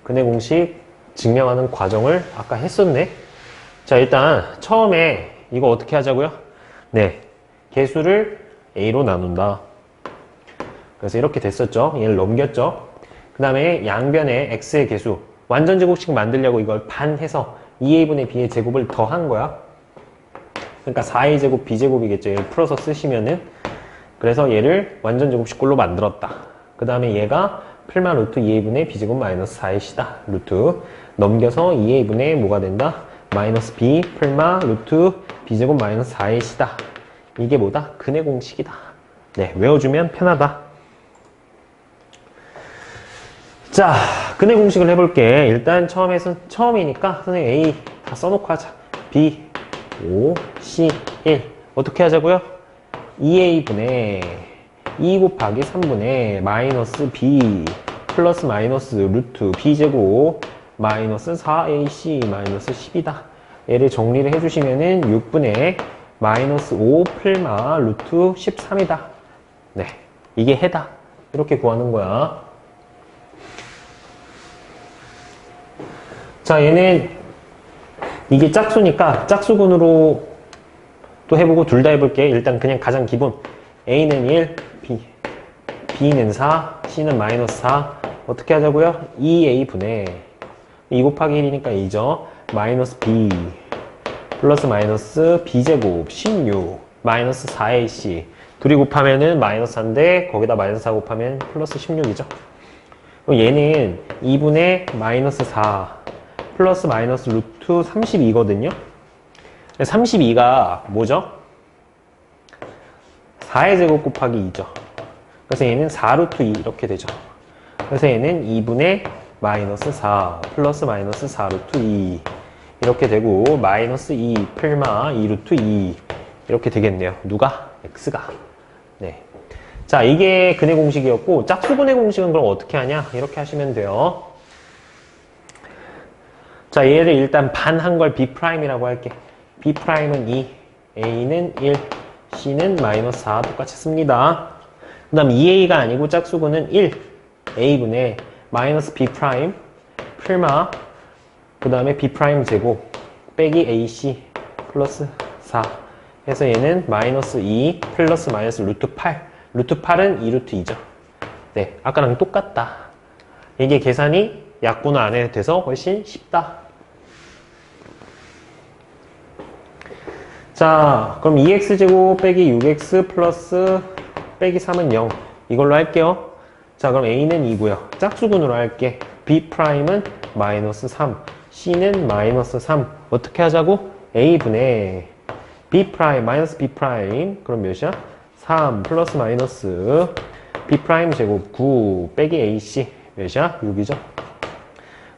근의 공식 증명하는 과정을 아까 했었네. 자, 일단 처음에 이거 어떻게 하자고요? 네, 개수를 a로 나눈다. 그래서 이렇게 됐었죠. 얘를 넘겼죠. 그 다음에 양변에 x의 개수 완전제곱식 만들려고 이걸 반해서 2a분의 b의 제곱을 더한 거야. 그러니까 4a 제곱 b제곱이겠죠. 얘를 풀어서 쓰시면은. 그래서 얘를 완전제곱식꼴로 만들었다. 그 다음에 얘가 풀마 루트 2a분의 b제곱 마이너스 4ac다. 루트 넘겨서 2a분의 뭐가 된다? 마이너스 b 풀마 루트 b제곱 마이너스 4ac다. 이게 뭐다? 근의 공식이다. 네, 외워주면 편하다. 자, 근의 공식을 해볼게. 일단 처음이니까 선생님 A 다 써놓고 하자. B, 5, C, 1. 어떻게 하자고요? 2A분의 2 곱하기 3분의 마이너스 B 플러스 마이너스 루트 B제곱 마이너스 4AC 마이너스 10이다. 얘를 정리를 해주시면은 6분의 마이너스 5 플마 루트 13이다. 네, 이게 해다. 이렇게 구하는 거야. 자, 얘는 이게 짝수니까 짝수근으로 또 해보고 둘 다 해볼게. 일단 그냥 가장 기본 A는 1, B는 4, C는 마이너스 4. 어떻게 하자고요? 2A분의 2 곱하기 1이니까 2죠. 마이너스 B 플러스 마이너스 B제곱 16 마이너스 4AC 둘이 곱하면은 마이너스 4인데 거기다 마이너스 4 곱하면 플러스 16이죠. 얘는 2분의 마이너스 4 플러스 마이너스 루트 32거든요. 32가 뭐죠? 4의 제곱 곱하기 2죠. 그래서 얘는 4루트 2 이렇게 되죠. 그래서 얘는 2분의 마이너스 4 플러스 마이너스 4루트 2 이렇게 되고 마이너스 2 플마 2루트 2 이렇게 되겠네요. 누가? x가. 네. 자, 이게 근의 공식이었고 짝수근의 공식은 그럼 어떻게 하냐? 이렇게 하시면 돼요. 자, 얘를 일단 반한 걸 B'이라고 할게. B'은 2, A는 1, C는 마이너스 4 똑같이 씁니다. 그 다음 2A가 아니고 짝수근은 1, A분의 마이너스 B' 플마 그 다음에 B' 제곱 빼기 AC 플러스 4 해서 얘는 마이너스 2 플러스 마이너스 루트 8 루트 8은 2루트 2죠. 네, 아까랑 똑같다. 이게 계산이 약분을 안 해도 돼서 훨씬 쉽다. 자, 그럼 2x제곱 빼기 6x 플러스 빼기 3은 0 이걸로 할게요. 자, 그럼 A는 2고요. 짝수근으로 할게. B'은 마이너스 3 C는 마이너스 3 어떻게 하자고? A분의 B' 마이너스 B' 그럼 몇이야? 3 플러스 마이너스 B' 제곱 9 빼기 AC 몇이야? 6이죠.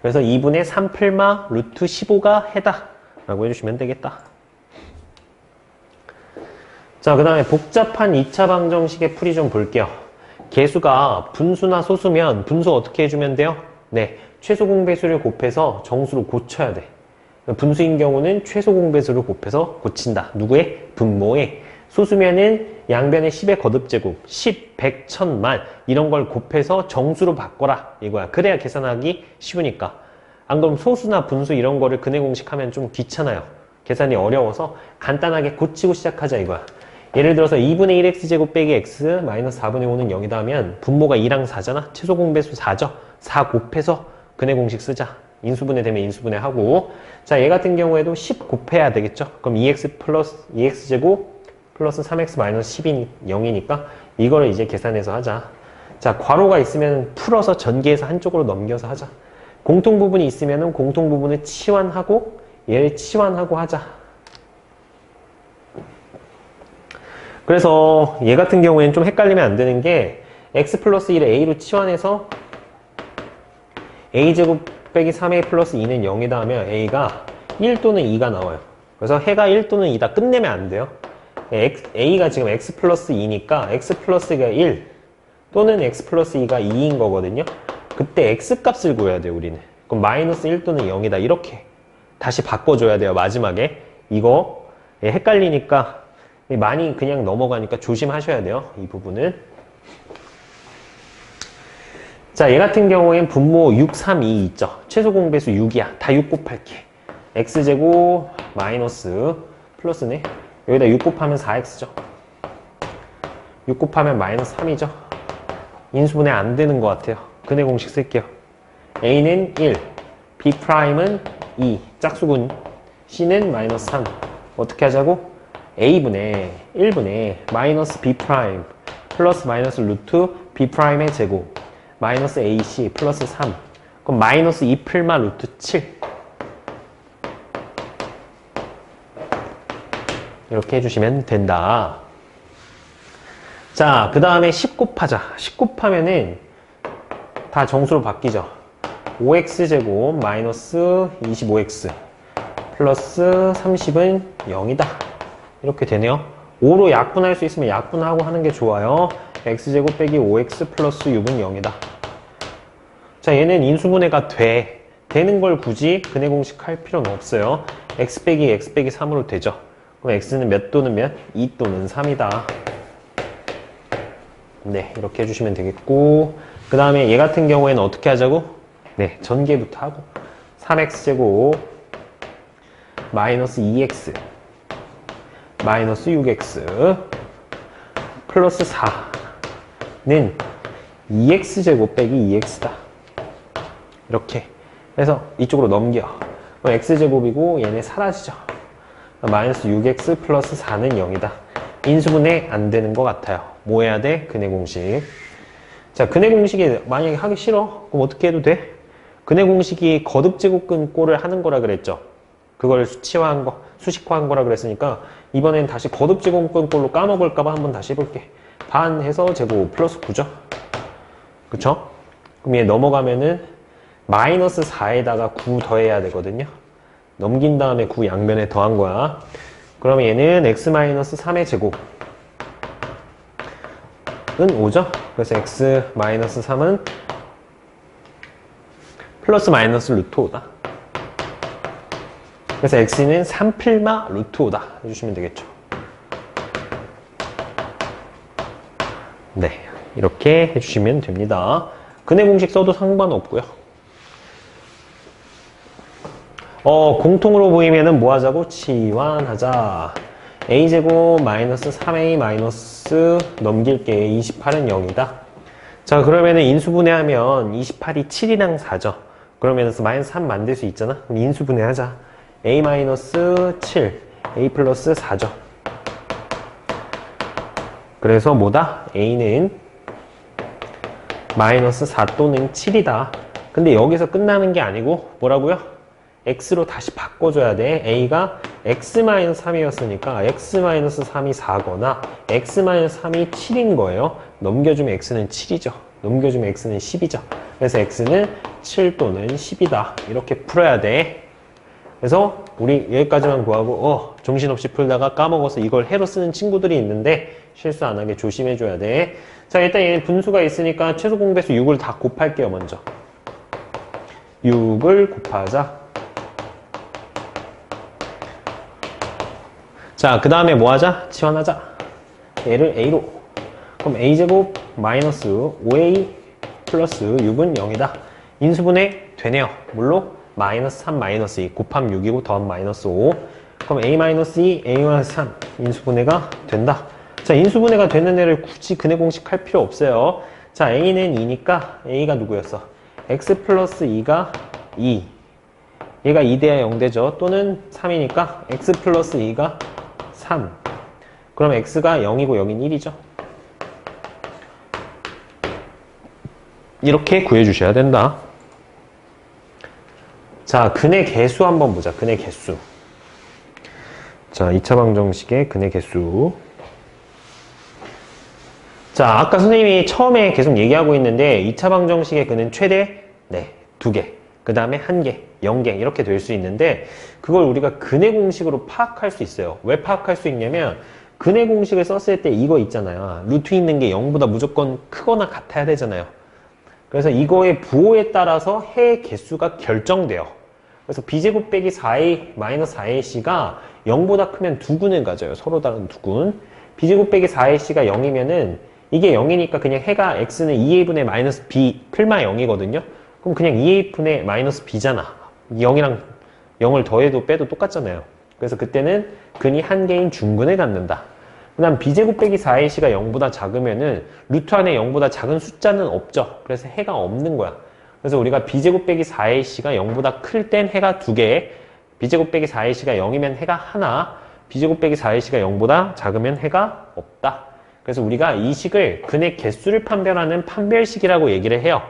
그래서 2분의 3 플마 루트 15가 해다 라고 해주시면 되겠다. 자, 그 다음에 복잡한 2차 방정식의 풀이 좀 볼게요. 개수가 분수나 소수면 분수 어떻게 해주면 돼요? 네, 최소 공배수를 곱해서 정수로 고쳐야 돼. 분수인 경우는 최소 공배수를 곱해서 고친다. 누구의? 분모의. 소수면은 양변의 10의 거듭제곱 10, 100, 1000만 이런 걸 곱해서 정수로 바꿔라 이거야. 그래야 계산하기 쉬우니까. 안 그럼 소수나 분수 이런 거를 근의 공식하면 좀 귀찮아요. 계산이 어려워서 간단하게 고치고 시작하자 이거야. 예를 들어서 2분의 1x제곱 빼기 x 마이너스 4분의 5는 0이다 하면 분모가 2랑 4잖아. 최소 공배수 4죠. 4 곱해서 근의 공식 쓰자. 인수분해 되면 인수분해 하고. 자, 얘 같은 경우에도 10 곱해야 되겠죠. 그럼 2x 플러스 2x제곱 플러스 3x 마이너스 10이 0이니까 이거를 이제 계산해서 하자. 자, 괄호가 있으면 풀어서 전개해서 한쪽으로 넘겨서 하자. 공통부분이 있으면 공통부분을 치환하고 얘를 치환하고 하자. 그래서 얘 같은 경우에는 좀 헷갈리면 안 되는 게 x 플러스 1을 a로 치환해서 a제곱 빼기 3a 플러스 2는 0이다 하면 a가 1 또는 2가 나와요. 그래서 해가 1 또는 2다 끝내면 안 돼요. a가 지금 x 플러스 2니까 x 플러스 2가 1 또는 x 플러스 2가 2인 거거든요. 그때 x 값을 구해야 돼요, 우리는. 그럼 마이너스 1 또는 0이다. 이렇게 다시 바꿔줘야 돼요, 마지막에. 이거 헷갈리니까 많이 그냥 넘어가니까 조심하셔야 돼요, 이 부분은. 자, 얘 같은 경우엔 분모 6, 3, 2 있죠. 최소 공배수 6이야. 다 6 곱할게. x제곱 마이너스 플러스네. 여기다 6 곱하면 4x죠. 6 곱하면 마이너스 3이죠. 인수분해 안 되는 것 같아요. 근의 공식 쓸게요. a는 1, b'은 2, 짝수근, c는 마이너스 3. 어떻게 하자고? a분의 1분의 마이너스 b' 플러스 마이너스 루트 b'의 제곱 마이너스 ac 플러스 3. 그럼 마이너스 2 플마 루트 7. 이렇게 해주시면 된다. 자, 그 다음에 10 곱하자. 10 곱하면은 다 정수로 바뀌죠. 5x제곱 마이너스 25x 플러스 30은 0이다. 이렇게 되네요. 5로 약분할 수 있으면 약분하고 하는 게 좋아요. x제곱 빼기 5x 플러스 6은 0이다. 자, 얘는 인수분해가 되는 걸 굳이 근의 공식 할 필요는 없어요. x 빼기 3으로 되죠. 그럼 x는 몇 또는 몇? 2 또는 3이다. 네, 이렇게 해주시면 되겠고, 그 다음에 얘 같은 경우에는 어떻게 하자고? 네, 전개부터 하고 3x제곱 마이너스 2x 마이너스 6x 플러스 4는 2x제곱 빼기 2x다. 이렇게 해서 이쪽으로 넘겨. 그럼 x제곱이고 얘네 사라지죠. 마이너스 6x 플러스 4는 0이다. 인수분해 안 되는 것 같아요. 뭐 해야 돼? 근해 공식. 자, 근해 공식이 만약에 하기 싫어? 그럼 어떻게 해도 돼? 근해 공식이 거듭제곱근꼴을 하는 거라 그랬죠. 그걸 수치화한 거, 수식화한 거라 그랬으니까 이번엔 다시 거듭제곱근꼴로 까먹을까봐 한번 다시 해볼게. 반 해서 제곱 플러스 9죠. 그쵸? 그럼 얘 넘어가면은 마이너스 4에다가 9 더해야 되거든요. 넘긴 다음에 9 양면에 더한 거야. 그러면 얘는 x-3의 제곱은 5죠? 그래서 x-3은 플러스 마이너스 루트 5다. 그래서 x는 3필마 루트 5다 해주시면 되겠죠. 네, 이렇게 해주시면 됩니다. 근해 공식 써도 상관없고요. 공통으로 보이면은 뭐 하자고? 치환하자. a제곱 마이너스 3a 마이너스 넘길게 28은 0이다. 자, 그러면은 인수분해하면 28이 7이랑 4죠. 그러면서 마이너스 3 만들 수 있잖아. 그럼 인수분해하자. a 마이너스 7, a 플러스 4죠. 그래서 뭐다? a는 마이너스 4 또는 7이다. 근데 여기서 끝나는 게 아니고 뭐라고요? x로 다시 바꿔줘야 돼. a가 x-3이었으니까 x-3이 4거나 x-3이 7인 거예요. 넘겨주면 x는 7이죠. 넘겨주면 x는 10이죠. 그래서 x는 7 또는 10이다. 이렇게 풀어야 돼. 그래서 우리 여기까지만 구하고 정신없이 풀다가 까먹어서 이걸 해로 쓰는 친구들이 있는데 실수 안 하게 조심해줘야 돼. 자, 일단 얘는 분수가 있으니까 최소 공배수 6을 다 곱할게요. 먼저 6을 곱하자. 자, 그 다음에 뭐 하자? 치환하자. 얘를 a로. 그럼 a제곱 마이너스 5a 플러스 6은 0이다. 인수분해 되네요. 뭘로? 마이너스 3 마이너스 2 곱하면 6이고 더하면 마이너스 5. 그럼 a 마이너스 2, a 마이너스 3 인수분해가 된다. 자, 인수분해가 되는 애를 굳이 근해 공식 할 필요 없어요. 자, a는 2니까 a가 누구였어? x 플러스 2가 2. 얘가 2 돼야 0 되죠. 또는 3이니까 x 플러스 2가 3. 그럼 x가 0이고 여긴 1이죠. 이렇게 구해주셔야 된다. 자, 근해 개수 한번 보자. 근해 개수. 자, 2차 방정식의 근해 개수. 자, 아까 선생님이 처음에 계속 얘기하고 있는데 2차 방정식의 근은 최대 2개. 그 다음에 1개, 0개 이렇게 될 수 있는데 그걸 우리가 근해 공식으로 파악할 수 있어요. 왜 파악할 수 있냐면 근해 공식을 썼을 때 이거 있잖아요. 루트 있는 게 0보다 무조건 크거나 같아야 되잖아요. 그래서 이거의 부호에 따라서 해의 개수가 결정돼요. 그래서 b제곱 빼기 4a 마이너스 4ac가 0보다 크면 두 군을 가져요. 서로 다른 두 군. b제곱 빼기 4ac가 0이면은 이게 0이니까 그냥 해가 x는 2a분의 마이너스 b 필마 0이거든요. 그럼 그냥 2a분의 마이너스 b잖아. 0이랑 0을 더해도 빼도 똑같잖아요. 그래서 그때는 근이 한 개인 중근을 갖는다. 그 다음 b제곱 빼기 4ac가 0보다 작으면은 루트 안에 0보다 작은 숫자는 없죠. 그래서 해가 없는 거야. 그래서 우리가 b제곱 빼기 4ac가 0보다 클 땐 해가 2개, b제곱 빼기 4ac가 0이면 해가 하나, b제곱 빼기 4ac가 0보다 작으면 해가 없다. 그래서 우리가 이 식을 근의 개수를 판별하는 판별식이라고 얘기를 해요.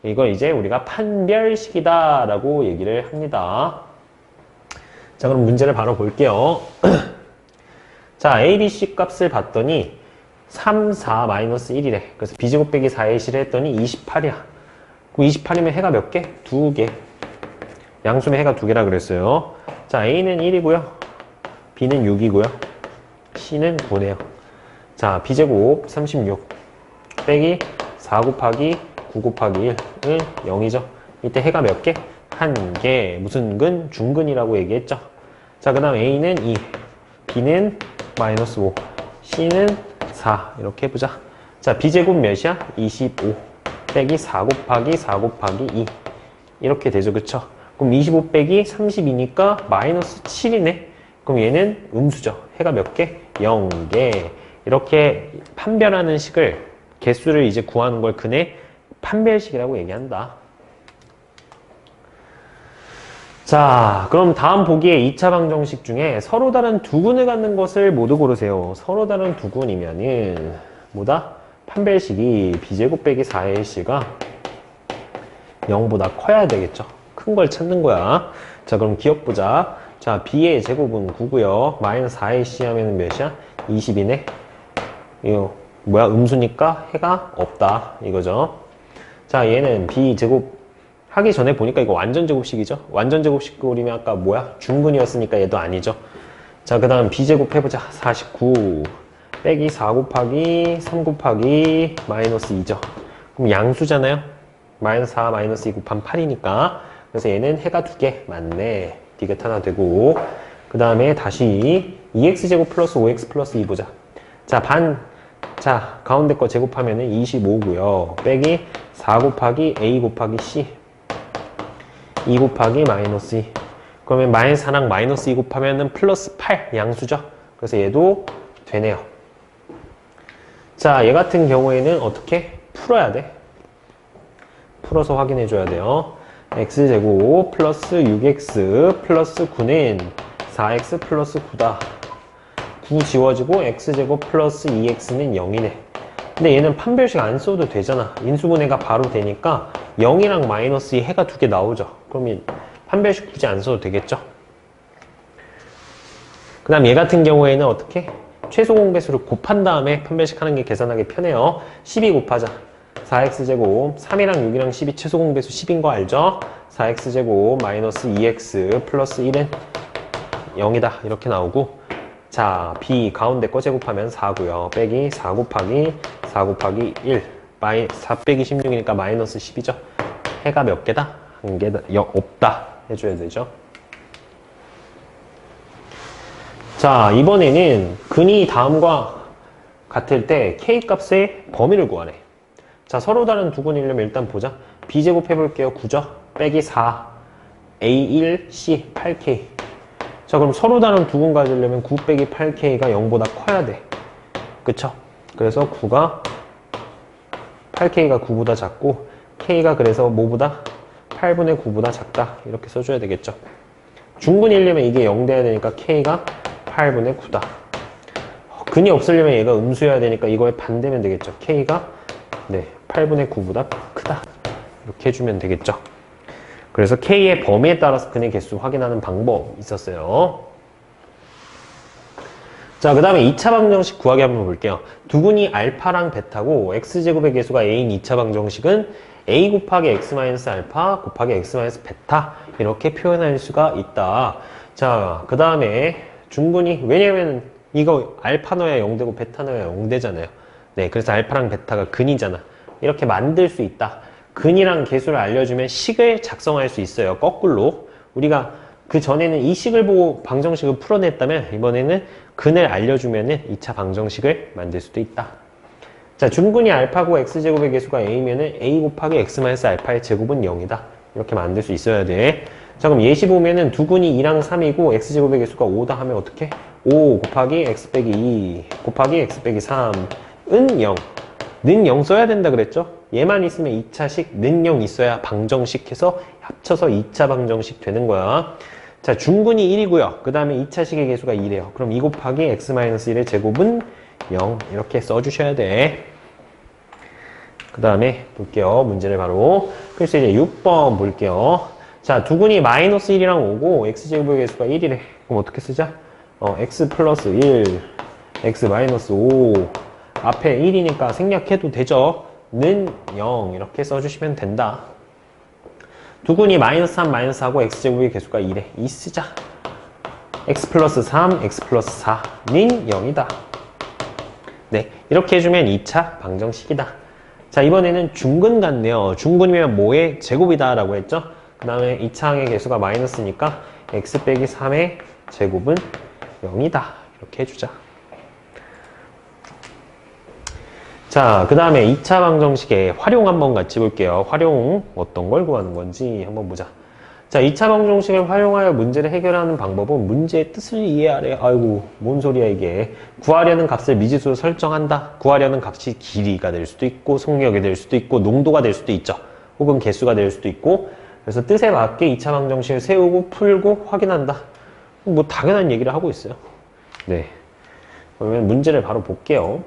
이걸 이제 우리가 판별식이다 라고 얘기를 합니다. 자, 그럼 문제를 바로 볼게요. 자, a, b, c 값을 봤더니 3, 4, 마이너스 1이래. 그래서 b제곱 빼기 4ac를 했더니 28이야. 그럼 28이면 해가 몇 개? 2개. 양수면 해가 2개라 그랬어요. 자, a는 1이고요. b는 6이고요. c는 9네요. 자, b제곱 36 빼기 4 곱하기 9 곱하기 1은 0이죠. 이때 해가 몇 개? 1개. 무슨 근? 중근이라고 얘기했죠. 자, 그 다음 a는 2. B는 마이너스 5, C는 4 이렇게 해보자. 자, B제곱 몇이야? 25 빼기 4 곱하기 4 곱하기 2 이렇게 되죠. 그쵸? 그럼 25 빼기 32니까 마이너스 7이네. 그럼 얘는 음수죠. 해가 몇 개? 0개. 이렇게 판별하는 식을, 개수를 이제 구하는 걸 근의 판별식이라고 얘기한다. 자, 그럼 다음 보기의 2차 방정식 중에 서로 다른 두 군을 갖는 것을 모두 고르세요. 서로 다른 두 군이면은 뭐다? 판별식이 B제곱 빼기 4AC가 0보다 커야 되겠죠. 큰 걸 찾는 거야. 자, 그럼 기억 보자. 자, B의 제곱은 9고요. 마이너스 4AC 하면 몇이야? 20이네. 이거 뭐야? 음수니까 해가 없다. 이거죠. 자, 얘는 B제곱 하기 전에 보니까 이거 완전 제곱식이죠. 완전 제곱식 그리면 아까 뭐야? 중근이었으니까 얘도 아니죠. 자, 그 다음 B제곱 해보자. 49 빼기 4 곱하기 3 곱하기 마이너스 2죠. 그럼 양수잖아요. 마이너스 4 마이너스 2 곱하면 8이니까. 그래서 얘는 해가 두 개 맞네. 디귿 하나 되고. 그 다음에 다시 2x제곱 플러스 5x 플러스 2 보자. 자, 자, 가운데 거 제곱하면은 25고요. 빼기 4 곱하기 a 곱하기 c 2 곱하기 마이너스 2. 그러면 마이너스 4랑 마이너스 2 곱하면은 플러스 8 양수죠. 그래서 얘도 되네요. 자, 얘 같은 경우에는 어떻게 풀어야 돼? 풀어서 확인해 줘야 돼요. x제곱 플러스 6x 플러스 9는 4x 플러스 9다. 9 지워지고 x제곱 플러스 2x는 0이네. 근데 얘는 판별식 안 써도 되잖아. 인수분해가 바로 되니까 0이랑 마이너스 2 해가 두 개 나오죠. 그러면 판별식 굳이 안 써도 되겠죠. 그 다음 얘 같은 경우에는 어떻게? 최소 공배수를 곱한 다음에 판별식 하는 게 계산하기 편해요. 12 곱하자. 4x제곱 3이랑 6이랑 10이 최소 공배수 10인 거 알죠? 4x제곱 마이너스 2x 플러스 1은 0이다. 이렇게 나오고, 자, B 가운데 거 제곱하면 4고요. 빼기 4 곱하기 4 곱하기 1 4 빼기 16이니까 마이너스 10이죠. 해가 몇 개다? 한 개다. 없다 해줘야 되죠. 자, 이번에는 근이 다음과 같을 때 K 값의 범위를 구하래. 자, 서로 다른 두 근이려면 일단 보자. B제곱 해볼게요. 9죠? 빼기 4 A1 C 8K. 자, 그럼 서로 다른 두 근 가지려면 9 빼기 8K가 0보다 커야 돼. 그쵸? 그래서 9가 8K가 9보다 작고 K가 그래서 뭐보다? 8분의 9보다 작다. 이렇게 써줘야 되겠죠. 중근이려면 이게 0 돼야 되니까 K가 8분의 9다. 근이 없으려면 얘가 음수여야 되니까 이거에 반대면 되겠죠. K가 8분의 9보다 크다. 이렇게 해주면 되겠죠. 그래서 K의 범위에 따라서 근의 개수 확인하는 방법이 있었어요. 자, 그 다음에 2차 방정식 구하기 한번 볼게요. 두 근이 알파랑 베타고 x제곱의 개수가 a인 2차 방정식은 a 곱하기 x 마이너스 알파 곱하기 x 마이너스 베타 이렇게 표현할 수가 있다. 자, 그 다음에 중근이, 왜냐면 이거 알파 넣어야 0되고 베타 넣어야 0되잖아요. 네, 그래서 알파랑 베타가 근이잖아. 이렇게 만들 수 있다. 근이랑 개수를 알려주면 식을 작성할 수 있어요. 거꾸로. 우리가 그 전에는 이 식을 보고 방정식을 풀어냈다면 이번에는 근을 알려주면은 2차 방정식을 만들 수도 있다. 자, 중근이 알파고 x제곱의 개수가 a면은 a 곱하기 x 마이너스 알파의 제곱은 0이다. 이렇게 만들 수 있어야 돼. 자, 그럼 예시 보면은 두 근이 2랑 3이고 x제곱의 개수가 5다 하면 어떻게? 5 곱하기 x 빼기 2 곱하기 x 빼기 3은 0. 는 0 써야 된다 그랬죠? 얘만 있으면 2차식, 는 0 있어야 방정식 해서 합쳐서 2차 방정식 되는 거야. 자, 중근이 1이고요. 그 다음에 2차식의 개수가 2래요. 그럼 2 곱하기 x-1의 제곱은 0. 이렇게 써주셔야 돼. 그 다음에 볼게요. 문제를 바로. 그래서 이제 6번 볼게요. 자, 두 근이 마이너스 1이랑 5고 x제곱의 개수가 1이래. 그럼 어떻게 쓰자? x 플러스 1, x 마이너스 5. 앞에 1이니까 생략해도 되죠. 는 0 이렇게 써주시면 된다. 두 근이 마이너스 3, 마이너스 4고 x제곱의 개수가 2래. 2 쓰자. x 플러스 3, x 플러스 4는 0이다. 네, 이렇게 해주면 2차 방정식이다. 자, 이번에는 중근 같네요. 중근이면 뭐의 제곱이다 라고 했죠. 그 다음에 2차항의 개수가 마이너스니까 x 빼기 3의 제곱은 0이다. 이렇게 해주자. 자, 그 다음에 2차 방정식의 활용 한번 같이 볼게요. 활용 어떤 걸 구하는 건지 한번 보자. 자, 2차 방정식을 활용하여 문제를 해결하는 방법은 문제의 뜻을 이해하래. 아이고, 뭔 소리야 이게. 구하려는 값을 미지수로 설정한다. 구하려는 값이 길이가 될 수도 있고 속력이 될 수도 있고 농도가 될 수도 있죠. 혹은 개수가 될 수도 있고. 그래서 뜻에 맞게 2차 방정식을 세우고 풀고 확인한다. 뭐 당연한 얘기를 하고 있어요. 네. 그러면 문제를 바로 볼게요.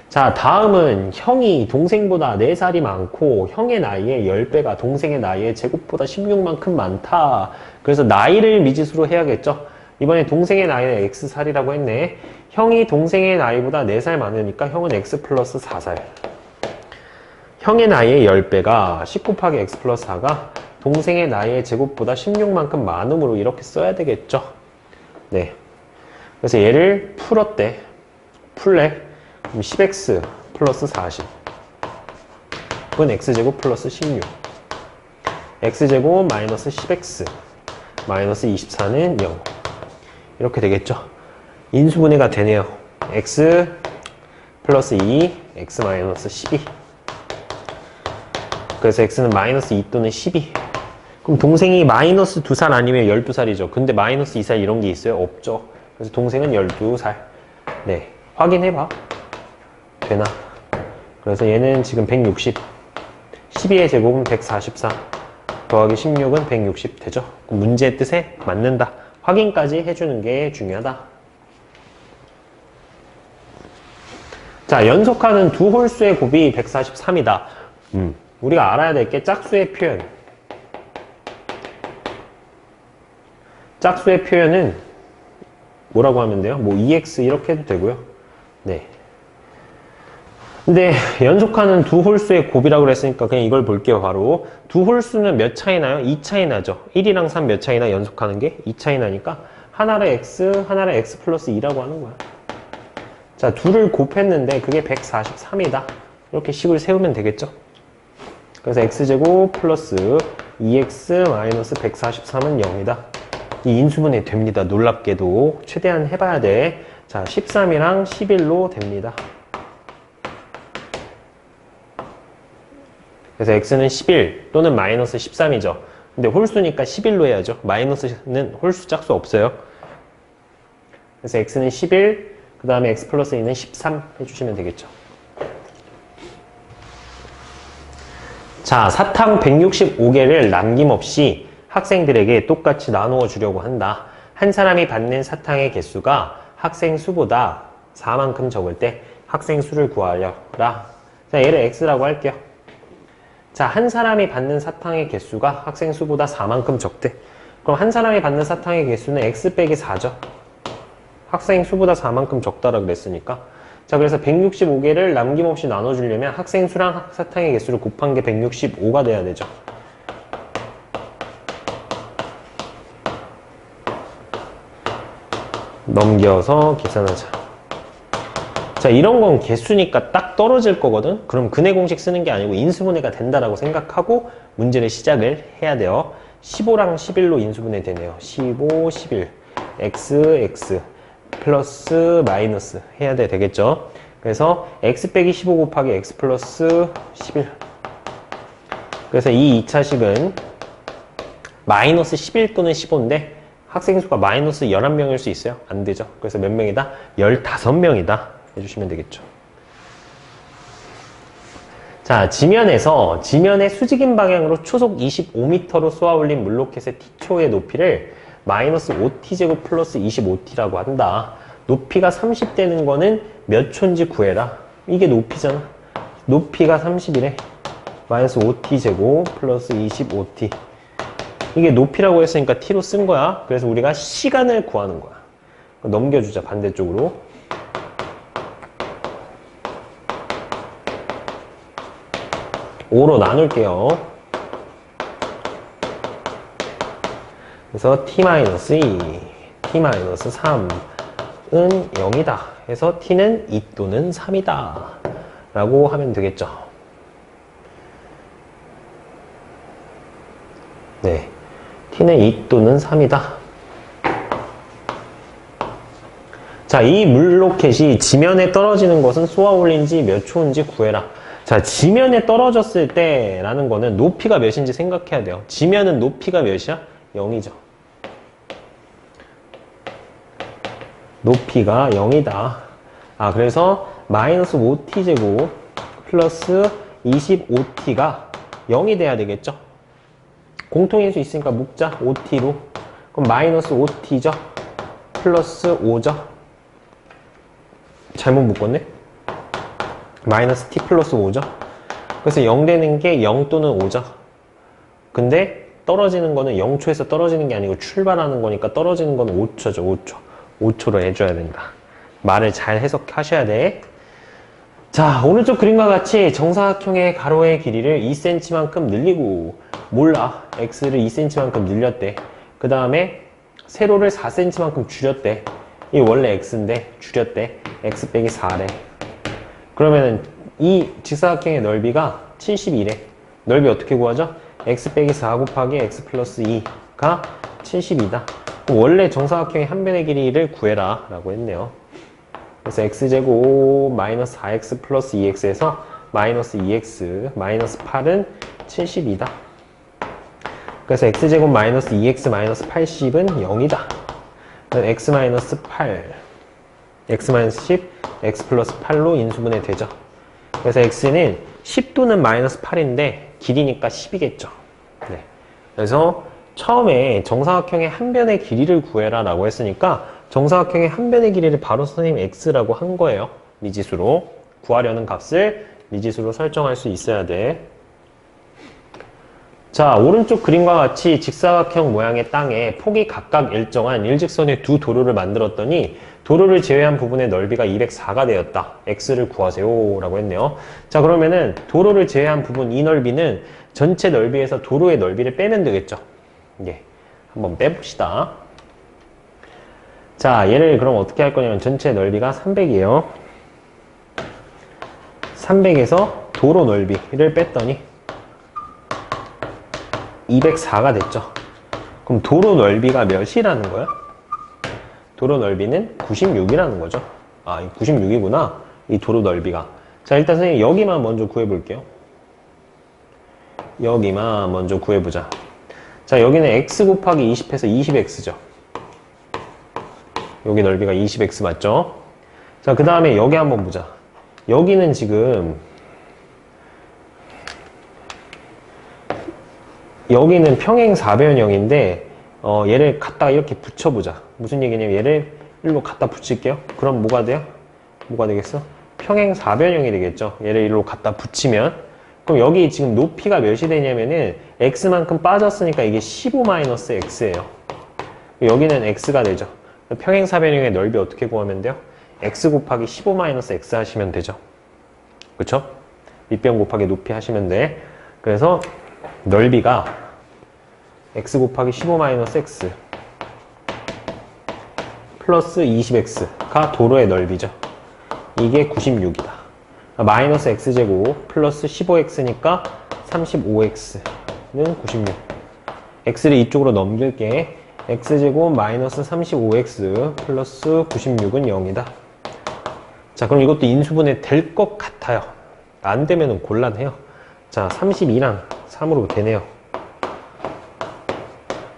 자, 다음은 형이 동생보다 4살이 많고 형의 나이의 10배가 동생의 나이의 제곱보다 16만큼 많다. 그래서 나이를 미지수로 해야겠죠. 이번에 동생의 나이는 X살이라고 했네. 형이 동생의 나이보다 4살 많으니까 형은 X 플러스 4살. 형의 나이의 10배가 10 곱하기 X 플러스 4가 동생의 나이의 제곱보다 16만큼 많음으로 이렇게 써야 되겠죠. 네. 그래서 얘를 풀었대. 풀래. 그럼 10x 플러스 40 그건 x제곱 플러스 16 x제곱 마이너스 10x 마이너스 24는 0 이렇게 되겠죠. 인수분해가 되네요. x 플러스 2 x 마이너스 12 그래서 x는 마이너스 2 또는 12 그럼 동생이 마이너스 2살 아니면 12살이죠. 근데 마이너스 2살 이런 게 있어요? 없죠. 그래서 동생은 12살. 네, 확인해봐. 되나? 그래서 얘는 지금 160 12의 제곱은 144 더하기 16은 160 되죠? 그럼 문제의 뜻에 맞는다. 확인까지 해주는 게 중요하다. 자, 연속하는 두 홀수의 곱이 143이다. 우리가 알아야 될 게 짝수의 표현. 짝수의 표현은 뭐라고 하면 돼요? 뭐 2x 이렇게 해도 되고요. 네. 근데 연속하는 두 홀수의 곱이라고 그랬으니까 그냥 이걸 볼게요. 바로 두 홀수는 몇 차이 나요? 2 차이 나죠. 1이랑 3 몇 차이 나? 연속하는 게 2 차이 나니까 하나를 x, 하나를 x 플러스 2라고 하는 거야. 자, 둘을 곱했는데 그게 143이다. 이렇게 식을 세우면 되겠죠. 그래서 x제곱 플러스 2x 마이너스 143은 0이다. 이 인수분해 됩니다. 놀랍게도 최대한 해봐야 돼. 자, 13이랑 11로 됩니다. 그래서 x는 11 또는 마이너스 13이죠. 근데 홀수니까 11로 해야죠. 마이너스는 홀수 짝수 없어요. 그래서 x는 11, 그 다음에 x 플러스 2는 13 해주시면 되겠죠. 자, 사탕 165개를 남김없이 학생들에게 똑같이 나누어 주려고 한다. 한 사람이 받는 사탕의 개수가 학생 수보다 4만큼 적을 때 학생 수를 구하려라. 자, 얘를 x라고 할게요. 자, 한 사람이 받는 사탕의 개수가 학생 수보다 4만큼 적대. 그럼 한 사람이 받는 사탕의 개수는 x 빼기 4죠. 학생 수보다 4만큼 적다라고 그랬으니까. 자, 그래서 165개를 남김없이 나눠주려면 학생 수랑 사탕의 개수를 곱한 게 165가 돼야 되죠. 넘겨서 계산하자. 자, 이런 건 개수니까 딱 떨어질 거거든? 그럼 근해 공식 쓰는 게 아니고 인수분해가 된다라고 생각하고 문제를 시작을 해야 돼요. 15랑 11로 인수분해 되네요. 15, 11. x 플러스 마이너스 해야 되겠죠? 그래서 x 빼기 15 곱하기 x 플러스 11. 그래서 이 2차식은 마이너스 11 또는 15인데 학생 수가 마이너스 11명일 수 있어요? 안 되죠. 그래서 몇 명이다? 15명이다. 해주시면 되겠죠. 자, 지면의 수직인 방향으로 초속 25m로 쏘아 올린 물로켓의 t초의 높이를 마이너스 5t제곱 플러스 25t라고 한다. 높이가 30 되는 거는 몇 초인지 구해라. 이게 높이잖아. 높이가 30이래. 마이너스 5t제곱 플러스 25t. 이게 높이라고 했으니까 t로 쓴 거야. 그래서 우리가 시간을 구하는 거야. 넘겨주자, 반대쪽으로. 5로 나눌게요. 그래서 t-2, t-3은 0이다. 해서 t는 2 또는 3이다. 라고 하면 되겠죠. 네. t는 2 또는 3이다. 자, 이 물로켓이 지면에 떨어지는 것은 쏘아올린 지 몇 초인지 구해라. 자, 지면에 떨어졌을 때라는 거는 높이가 몇인지 생각해야 돼요. 지면은 높이가 몇이야? 0이죠. 높이가 0이다. 아, 그래서 마이너스 5t제곱 플러스 25t가 0이 돼야 되겠죠? 공통인수 있으니까 묶자. 5t로. 그럼 마이너스 5t죠? 플러스 5죠? 잘못 묶었네? 마이너스 t 플러스 5죠? 그래서 0 되는 게 0 또는 5죠? 근데 떨어지는 거는 0초에서 떨어지는 게 아니고 출발하는 거니까 떨어지는 거는 5초죠. 5초. 5초로 해줘야 된다. 말을 잘 해석하셔야 돼. 자, 오른쪽 그림과 같이 정사각형의 가로의 길이를 2cm만큼 늘리고, 몰라. x를 2cm만큼 늘렸대. 그 다음에 세로를 4cm만큼 줄였대. 이 원래 x인데 줄였대. x 빼기 4래. 그러면은 이 직사각형의 넓이가 72래. 넓이 어떻게 구하죠? x 빼기 4 곱하기 x 플러스 2가 72다. 원래 정사각형의 한 변의 길이를 구해라 라고 했네요. 그래서 x제곱 마이너스 4x 플러스 2x에서 마이너스 2x 마이너스 8은 72다. 그래서 x제곱 마이너스 2x 마이너스 80은 0이다. x 마이너스 8, x 마이너스 10, x 플러스 8로 인수분해 되죠. 그래서 x는 10 또는 마이너스 8인데 길이니까 10이겠죠. 네. 그래서 처음에 정사각형의 한 변의 길이를 구해라 라고 했으니까 정사각형의 한 변의 길이를 바로 선생님 x라고 한 거예요. 미지수로. 구하려는 값을 미지수로 설정할 수 있어야 돼. 자, 오른쪽 그림과 같이 직사각형 모양의 땅에 폭이 각각 일정한 일직선의 두 도로를 만들었더니 도로를 제외한 부분의 넓이가 204가 되었다. x를 구하세요 라고 했네요. 자, 그러면은 도로를 제외한 부분 이 넓이는 전체 넓이에서 도로의 넓이를 빼면 되겠죠. 예, 한번 빼봅시다. 자, 얘를 그럼 어떻게 할 거냐면 전체 넓이가 300이에요. 300에서 도로 넓이를 뺐더니 204가 됐죠. 그럼 도로 넓이가 몇이라는 거야? 도로 넓이는 96이라는 거죠. 아, 96이구나. 이 도로 넓이가. 자, 일단 선생님 여기만 먼저 구해볼게요. 여기만 먼저 구해보자. 자, 여기는 x 곱하기 20해서 20x죠. 여기 넓이가 20x 맞죠? 자, 그 다음에 여기 한번 보자. 여기는 지금 여기는 평행 사변형인데 얘를 갖다가 이렇게 붙여보자. 무슨 얘기냐면 얘를 일로 갖다 붙일게요. 그럼 뭐가 돼요? 뭐가 되겠어? 평행 사변형이 되겠죠. 얘를 일로 갖다 붙이면 그럼 여기 지금 높이가 몇이 되냐면은 x만큼 빠졌으니까 이게 15-x예요. 여기는 x가 되죠. 평행사변형의 넓이 어떻게 구하면 돼요? x 곱하기 15-x 하시면 되죠. 그쵸? 밑변 곱하기 높이 하시면 돼. 그래서 넓이가 x 곱하기 15-x 플러스 20x가 도로의 넓이죠. 이게 96이다. 마이너스 x제곱 플러스 15x니까 35x는 96. x를 이쪽으로 넘길게. x제곱 마이너스 35x 플러스 96은 0이다. 자, 그럼 이것도 인수분해 될 것 같아요. 안 되면 곤란해요. 자, 32랑 3으로 되네요.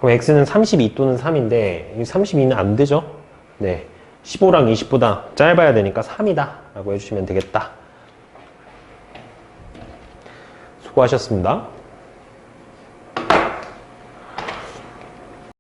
그럼 x는 32 또는 3인데 32는 안 되죠? 네, 15랑 20보다 짧아야 되니까 3이다 라고 해주시면 되겠다. 수고하셨습니다.